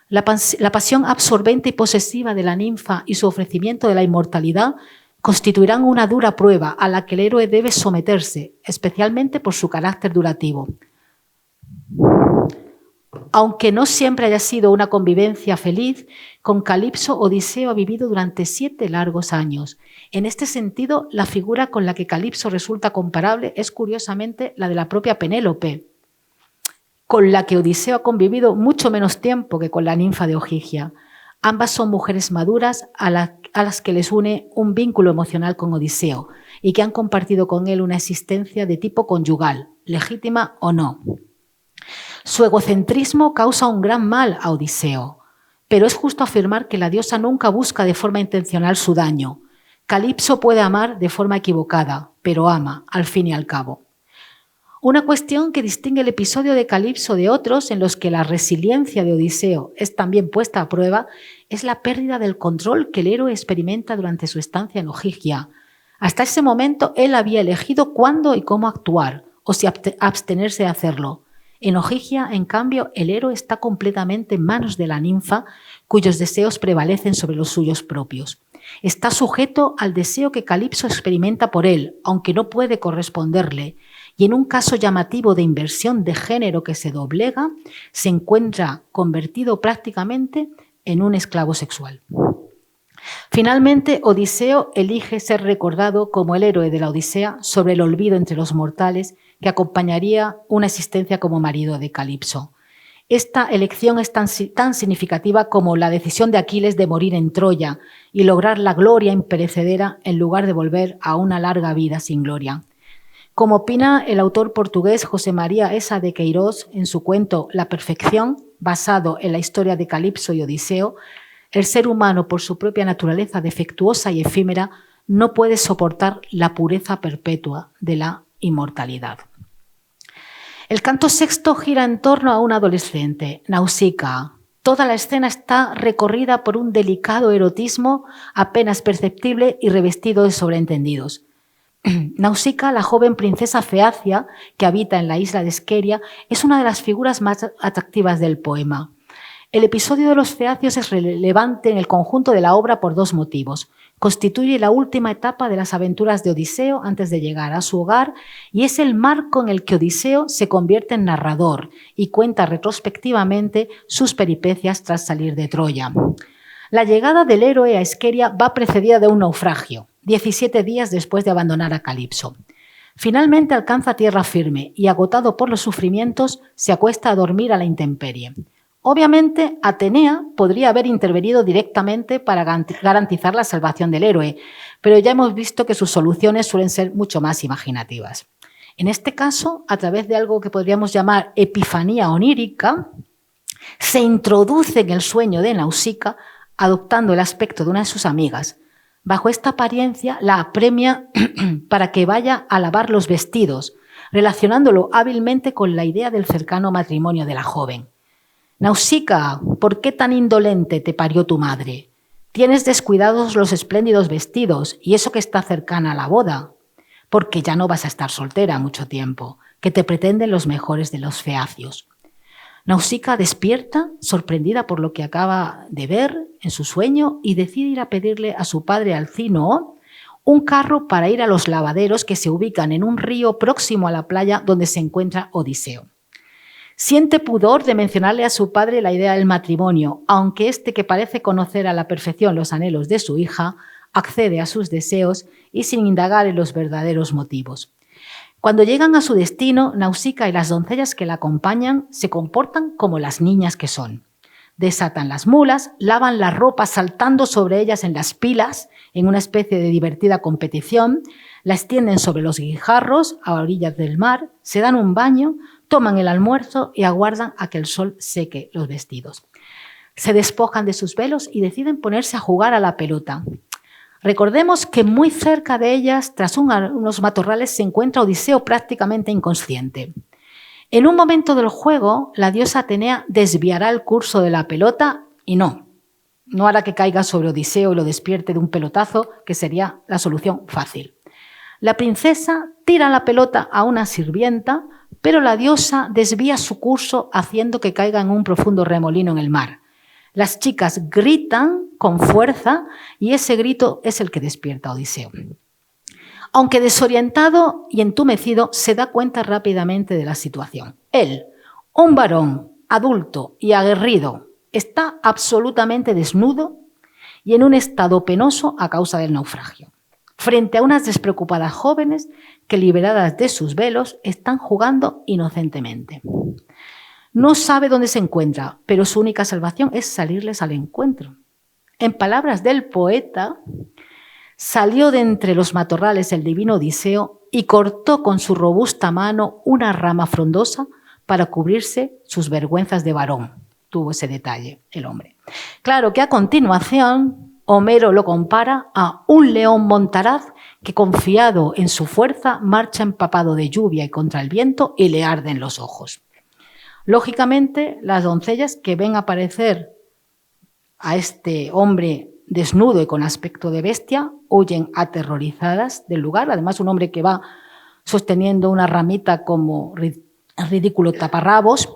La pasión absorbente y posesiva de la ninfa y su ofrecimiento de la inmortalidad constituirán una dura prueba a la que el héroe debe someterse, especialmente por su carácter durativo. Aunque no siempre haya sido una convivencia feliz, con Calipso Odiseo ha vivido durante 7 largos años. En este sentido, la figura con la que Calipso resulta comparable es curiosamente la de la propia Penélope, con la que Odiseo ha convivido mucho menos tiempo que con la ninfa de Ogygia. Ambas son mujeres maduras a las que les une un vínculo emocional con Odiseo y que han compartido con él una existencia de tipo conyugal, legítima o no. Su egocentrismo causa un gran mal a Odiseo, pero es justo afirmar que la diosa nunca busca de forma intencional su daño. Calipso puede amar de forma equivocada, pero ama, al fin y al cabo. Una cuestión que distingue el episodio de Calipso de otros en los que la resiliencia de Odiseo es también puesta a prueba es la pérdida del control que el héroe experimenta durante su estancia en Ogygia. Hasta ese momento él había elegido cuándo y cómo actuar, o si abstenerse de hacerlo. En Ogygia, en cambio, el héroe está completamente en manos de la ninfa, cuyos deseos prevalecen sobre los suyos propios. Está sujeto al deseo que Calipso experimenta por él, aunque no puede corresponderle, y en un caso llamativo de inversión de género que se doblega, se encuentra convertido prácticamente en un esclavo sexual. Finalmente, Odiseo elige ser recordado como el héroe de la Odisea sobre el olvido entre los mortales que acompañaría una existencia como marido de Calipso. Esta elección es tan significativa como la decisión de Aquiles de morir en Troya y lograr la gloria imperecedera en lugar de volver a una larga vida sin gloria. Como opina el autor portugués José María Essa de Queiroz en su cuento La perfección, basado en la historia de Calipso y Odiseo, el ser humano, por su propia naturaleza defectuosa y efímera, no puede soportar la pureza perpetua de la inmortalidad. El canto sexto gira en torno a una adolescente, Nausicaa. Toda la escena está recorrida por un delicado erotismo apenas perceptible y revestido de sobreentendidos. Nausicaa, la joven princesa feacia que habita en la isla de Esqueria, es una de las figuras más atractivas del poema. El episodio de los feacios es relevante en el conjunto de la obra por 2 motivos. Constituye la última etapa de las aventuras de Odiseo antes de llegar a su hogar y es el marco en el que Odiseo se convierte en narrador y cuenta retrospectivamente sus peripecias tras salir de Troya. La llegada del héroe a Esqueria va precedida de un naufragio, 17 días después de abandonar a Calipso. Finalmente alcanza tierra firme y, agotado por los sufrimientos, se acuesta a dormir a la intemperie. Obviamente, Atenea podría haber intervenido directamente para garantizar la salvación del héroe, pero ya hemos visto que sus soluciones suelen ser mucho más imaginativas. En este caso, a través de algo que podríamos llamar epifanía onírica, se introduce en el sueño de Nausicaa adoptando el aspecto de una de sus amigas. Bajo esta apariencia, la apremia para que vaya a lavar los vestidos, relacionándolo hábilmente con la idea del cercano matrimonio de la joven. Nausicaa, ¿por qué tan indolente te parió tu madre? Tienes descuidados los espléndidos vestidos y eso que está cercana a la boda, porque ya no vas a estar soltera mucho tiempo, que te pretenden los mejores de los feacios. Nausicaa despierta, sorprendida por lo que acaba de ver en su sueño, y decide ir a pedirle a su padre Alcínoo un carro para ir a los lavaderos que se ubican en un río próximo a la playa donde se encuentra Odiseo. Siente pudor de mencionarle a su padre la idea del matrimonio, aunque este, que parece conocer a la perfección los anhelos de su hija, accede a sus deseos y sin indagar en los verdaderos motivos. Cuando llegan a su destino, Nausicaa y las doncellas que la acompañan se comportan como las niñas que son. Desatan las mulas, lavan la ropa saltando sobre ellas en las pilas, en una especie de divertida competición, la extienden sobre los guijarros a orillas del mar, se dan un baño, toman el almuerzo y aguardan a que el sol seque los vestidos. Se despojan de sus velos y deciden ponerse a jugar a la pelota. Recordemos que muy cerca de ellas, tras unos matorrales, se encuentra Odiseo prácticamente inconsciente. En un momento del juego, la diosa Atenea desviará el curso de la pelota y no hará que caiga sobre Odiseo y lo despierte de un pelotazo, que sería la solución fácil. La princesa tira la pelota a una sirvienta, pero la diosa desvía su curso haciendo que caiga en un profundo remolino en el mar. Las chicas gritan con fuerza y ese grito es el que despierta a Odiseo. Aunque desorientado y entumecido, se da cuenta rápidamente de la situación. Él, un varón adulto y aguerrido, está absolutamente desnudo y en un estado penoso a causa del naufragio, frente a unas despreocupadas jóvenes que, liberadas de sus velos, están jugando inocentemente. No sabe dónde se encuentra, pero su única salvación es salirles al encuentro. En palabras del poeta, salió de entre los matorrales el divino Odiseo y cortó con su robusta mano una rama frondosa para cubrirse sus vergüenzas de varón. Tuvo ese detalle el hombre. Claro que a continuación Homero lo compara a un león montaraz que, confiado en su fuerza, marcha empapado de lluvia y contra el viento y le arden los ojos. Lógicamente, las doncellas que ven aparecer a este hombre desnudo y con aspecto de bestia huyen aterrorizadas del lugar. Además, un hombre que va sosteniendo una ramita como ridículo taparrabos.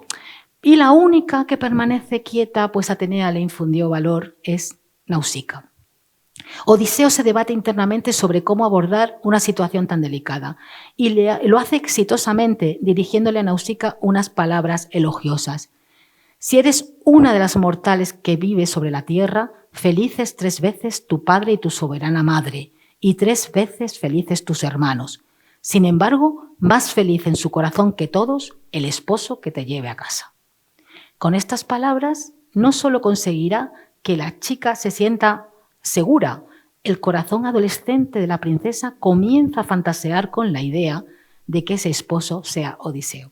Y la única que permanece quieta, pues Atenea le infundió valor, es Nausicaa. Odiseo se debate internamente sobre cómo abordar una situación tan delicada y lo hace exitosamente, dirigiéndole a Nausicaa unas palabras elogiosas. Si eres una de las mortales que vive sobre la tierra, felices 3 veces tu padre y tu soberana madre, y 3 veces felices tus hermanos. Sin embargo, más feliz en su corazón que todos, el esposo que te lleve a casa. Con estas palabras, no solo conseguirá que la chica se sienta segura, el corazón adolescente de la princesa comienza a fantasear con la idea de que ese esposo sea Odiseo.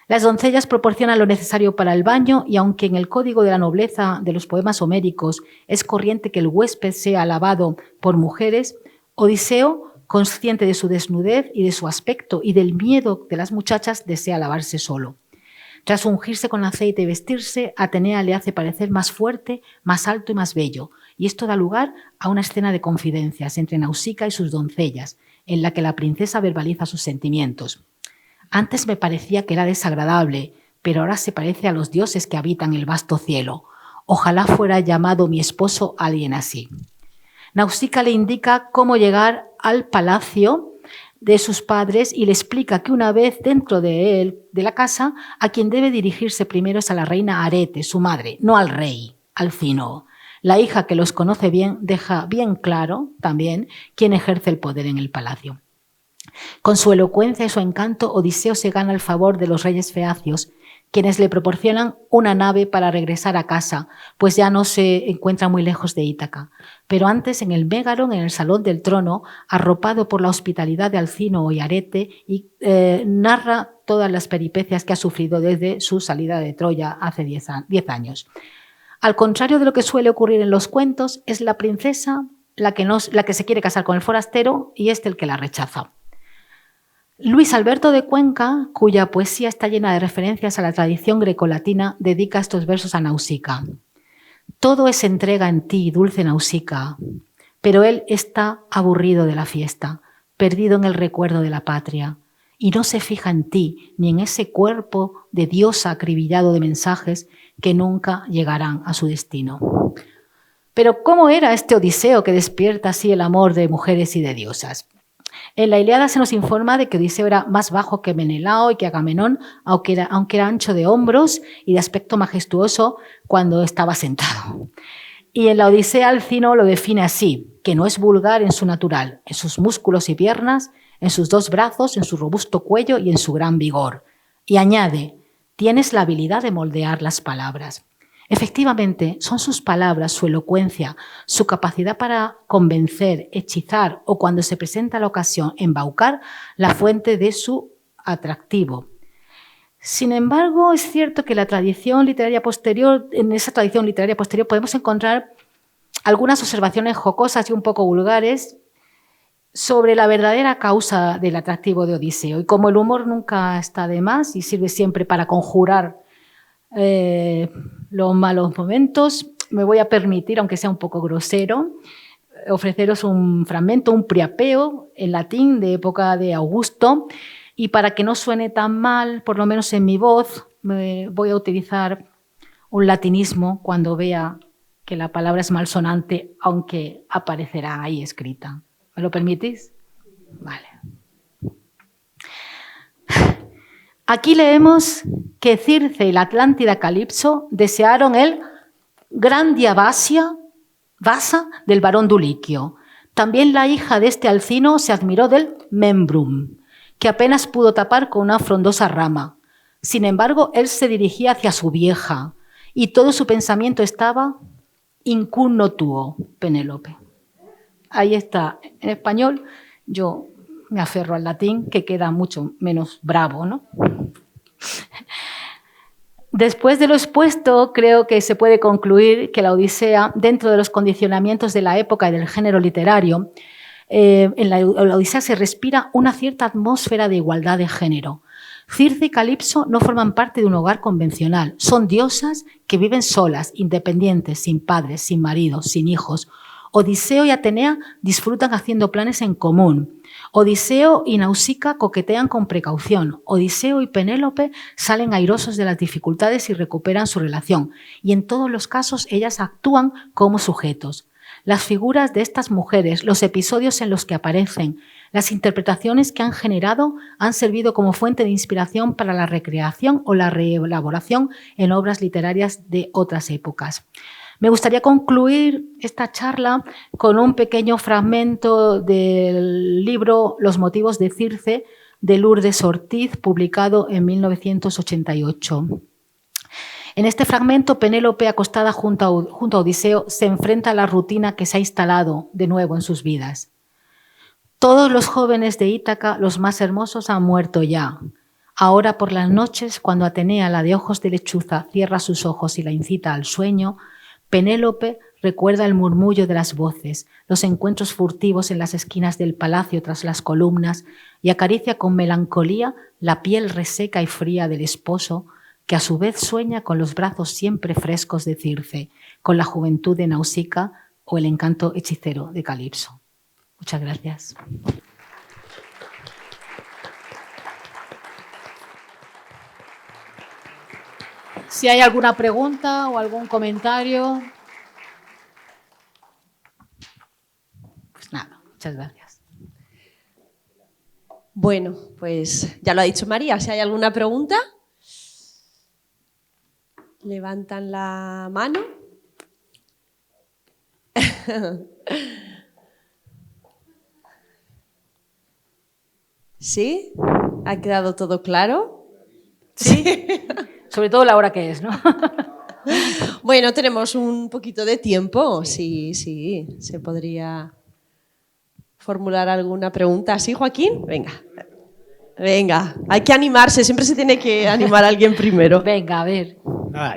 Las doncellas proporcionan lo necesario para el baño y aunque en el código de la nobleza de los poemas homéricos es corriente que el huésped sea alabado por mujeres, Odiseo, consciente de su desnudez y de su aspecto y del miedo de las muchachas, desea lavarse solo. Tras ungirse con aceite y vestirse, Atenea le hace parecer más fuerte, más alto y más bello, y esto da lugar a una escena de confidencias entre Nausicaa y sus doncellas, en la que la princesa verbaliza sus sentimientos. Antes me parecía que era desagradable, pero ahora se parece a los dioses que habitan el vasto cielo. Ojalá fuera llamado mi esposo alguien así. Nausicaa le indica cómo llegar al palacio de sus padres y le explica que una vez dentro de la casa, a quien debe dirigirse primero es a la reina Arete, su madre, no al rey, Alcínoo. La hija, que los conoce bien, deja bien claro también quién ejerce el poder en el palacio. Con su elocuencia y su encanto, Odiseo se gana el favor de los reyes feacios, quienes le proporcionan una nave para regresar a casa, pues ya no se encuentra muy lejos de Ítaca. Pero antes, en el Mégaron, en el Salón del Trono, arropado por la hospitalidad de Alcínoo y Arete, narra todas las peripecias que ha sufrido desde su salida de Troya hace 10 años. Al contrario de lo que suele ocurrir en los cuentos, es la princesa la que se quiere casar con el forastero y este el que la rechaza. Luis Alberto de Cuenca, cuya poesía está llena de referencias a la tradición grecolatina, dedica estos versos a Nausicaa. Todo es entrega en ti, dulce Nausicaa, pero él está aburrido de la fiesta, perdido en el recuerdo de la patria, y no se fija en ti ni en ese cuerpo de diosa acribillado de mensajes que nunca llegarán a su destino. Pero ¿cómo era este Odiseo que despierta así el amor de mujeres y de diosas? En la Ilíada se nos informa de que Odiseo era más bajo que Menelao y que Agamenón, aunque era ancho de hombros y de aspecto majestuoso cuando estaba sentado. Y en la Odisea Alcino lo define así, que no es vulgar en su natural, en sus músculos y piernas, en sus 2 brazos, en su robusto cuello y en su gran vigor. Y añade, tienes la habilidad de moldear las palabras. Efectivamente, son sus palabras, su elocuencia, su capacidad para convencer, hechizar o, cuando se presenta la ocasión, embaucar, la fuente de su atractivo. Sin embargo, es cierto que en esa tradición literaria posterior podemos encontrar algunas observaciones jocosas y un poco vulgares sobre la verdadera causa del atractivo de Odiseo. Y como el humor nunca está de más y sirve siempre para conjurar los malos momentos, me voy a permitir, aunque sea un poco grosero, ofreceros un fragmento, un priapeo en latín de época de Augusto, y para que no suene tan mal, por lo menos en mi voz, voy a utilizar un latinismo cuando vea que la palabra es malsonante, aunque aparecerá ahí escrita. ¿Me lo permitís? Vale. Aquí leemos que Circe y la Atlántida Calipso desearon el grandia vasa del varón Duliquio. También la hija de este Alcino se admiró del membrum, que apenas pudo tapar con una frondosa rama. Sin embargo, él se dirigía hacia su vieja y todo su pensamiento estaba incunno tuo, Penélope. Ahí está, en español. Yo me aferro al latín, que queda mucho menos bravo, ¿no? Después de lo expuesto, creo que se puede concluir que la Odisea, dentro de los condicionamientos de la época y del género literario, en la Odisea se respira una cierta atmósfera de igualdad de género. Circe y Calipso no forman parte de un hogar convencional. Son diosas que viven solas, independientes, sin padres, sin maridos, sin hijos. Odiseo y Atenea disfrutan haciendo planes en común. Odiseo y Nausicaa coquetean con precaución. Odiseo y Penélope salen airosos de las dificultades y recuperan su relación. Y en todos los casos ellas actúan como sujetos. Las figuras de estas mujeres, los episodios en los que aparecen, las interpretaciones que han generado han servido como fuente de inspiración para la recreación o la reelaboración en obras literarias de otras épocas. Me gustaría concluir esta charla con un pequeño fragmento del libro Los motivos de Circe, de Lourdes Ortiz, publicado en 1988. En este fragmento, Penélope, acostada junto a Odiseo, se enfrenta a la rutina que se ha instalado de nuevo en sus vidas. Todos los jóvenes de Ítaca, los más hermosos, han muerto ya. Ahora por las noches, cuando Atenea, la de ojos de lechuza, cierra sus ojos y la incita al sueño, Penélope recuerda el murmullo de las voces, los encuentros furtivos en las esquinas del palacio tras las columnas y acaricia con melancolía la piel reseca y fría del esposo, que a su vez sueña con los brazos siempre frescos de Circe, con la juventud de Nausicaa o el encanto hechicero de Calipso. Muchas gracias. Si hay alguna pregunta o algún comentario. Pues nada, muchas gracias. Bueno, pues ya lo ha dicho María. Si hay alguna pregunta, levantan la mano. ¿Sí? ¿Ha quedado todo claro? Sí. Sobre todo la hora que es, ¿no? Bueno, tenemos un poquito de tiempo. Sí, se podría formular alguna pregunta. ¿Sí, Joaquín? Venga, hay que animarse. Siempre se tiene que animar a alguien primero. Venga, a ver.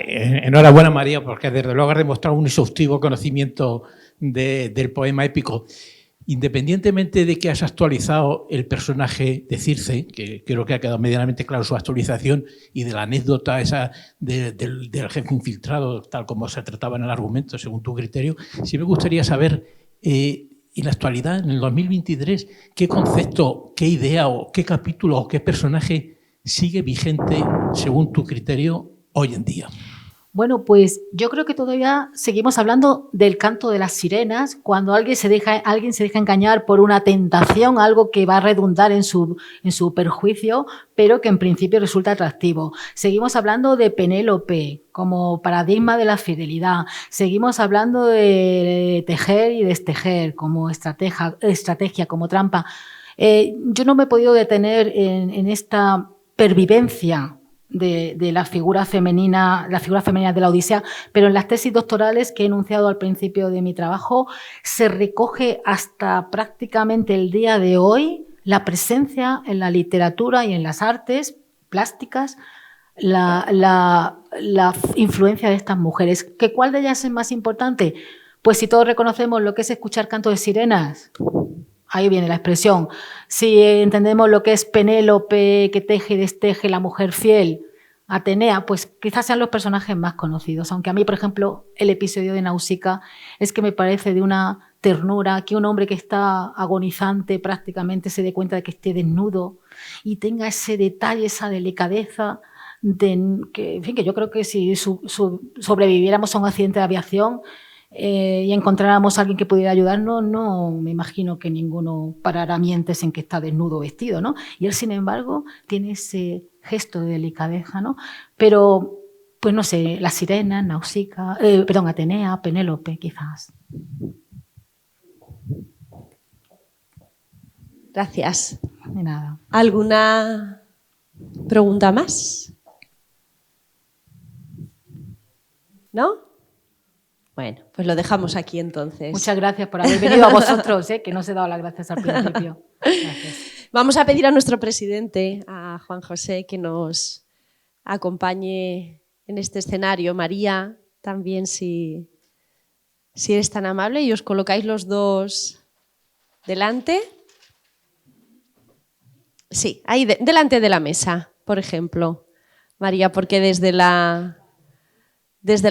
Enhorabuena, María, porque desde luego has demostrado un exhaustivo conocimiento del poema épico. Independientemente de que has actualizado el personaje de Circe, que creo que ha quedado medianamente claro su actualización, y de la anécdota esa del jefe infiltrado, tal como se trataba en el argumento, según tu criterio, sí me gustaría saber, en la actualidad, en el 2023, qué concepto, qué idea o qué capítulo o qué personaje sigue vigente, según tu criterio, hoy en día. Bueno, pues yo creo que todavía seguimos hablando del canto de las sirenas, cuando alguien se deja engañar por una tentación, algo que va a redundar en su perjuicio, pero que en principio resulta atractivo. Seguimos hablando de Penélope como paradigma de la fidelidad. Seguimos hablando de tejer y destejer como estrategia, como trampa. Yo no me he podido detener en esta pervivencia de la figura femenina de la Odisea, pero en las tesis doctorales que he enunciado al principio de mi trabajo se recoge hasta prácticamente el día de hoy la presencia en la literatura y en las artes plásticas, la influencia de estas mujeres. ¿Que cuál de ellas es más importante? Pues si todos reconocemos lo que es escuchar canto de sirenas, ahí viene la expresión. Si entendemos lo que es Penélope, que teje y desteje, la mujer fiel, Atenea, pues quizás sean los personajes más conocidos. Aunque a mí, por ejemplo, el episodio de Nausicaa es que me parece de una ternura que un hombre que está agonizante prácticamente se dé cuenta de que esté desnudo y tenga ese detalle, esa delicadeza, que yo creo que si sobreviviéramos a un accidente de aviación, y encontráramos a alguien que pudiera ayudarnos, no me imagino que ninguno parara mientes en que está desnudo vestido, ¿no? Y él, sin embargo, tiene ese gesto de delicadeza, ¿no? Pero, pues no sé, la sirena, Nausicaa, Atenea, Penélope, quizás. Gracias. De nada. ¿Alguna pregunta más? ¿No? Bueno, pues lo dejamos aquí entonces. Muchas gracias por haber venido a vosotros, que no os he dado las gracias al principio. Gracias. Vamos a pedir a nuestro presidente, a Juan José, que nos acompañe en este escenario. María, también si eres tan amable y os colocáis los dos delante. Sí, ahí delante de la mesa, por ejemplo. María, porque desde la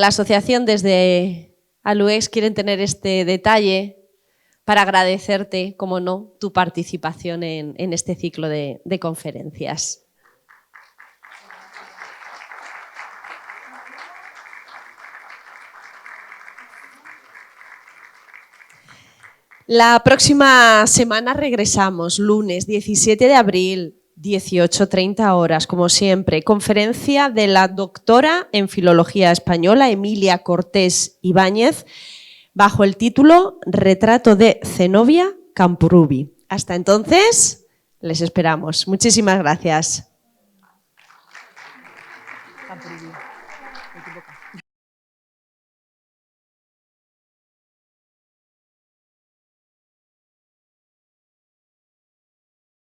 asociación, desde Aluex, quieren tener este detalle para agradecerte, como no, tu participación en este ciclo de conferencias. La próxima semana regresamos, lunes 17 de abril, 18:30 horas, como siempre. Conferencia de la doctora en Filología Española, Emilia Cortés Ibáñez, bajo el título Retrato de Zenobia Camprubí. Hasta entonces, les esperamos. Muchísimas gracias.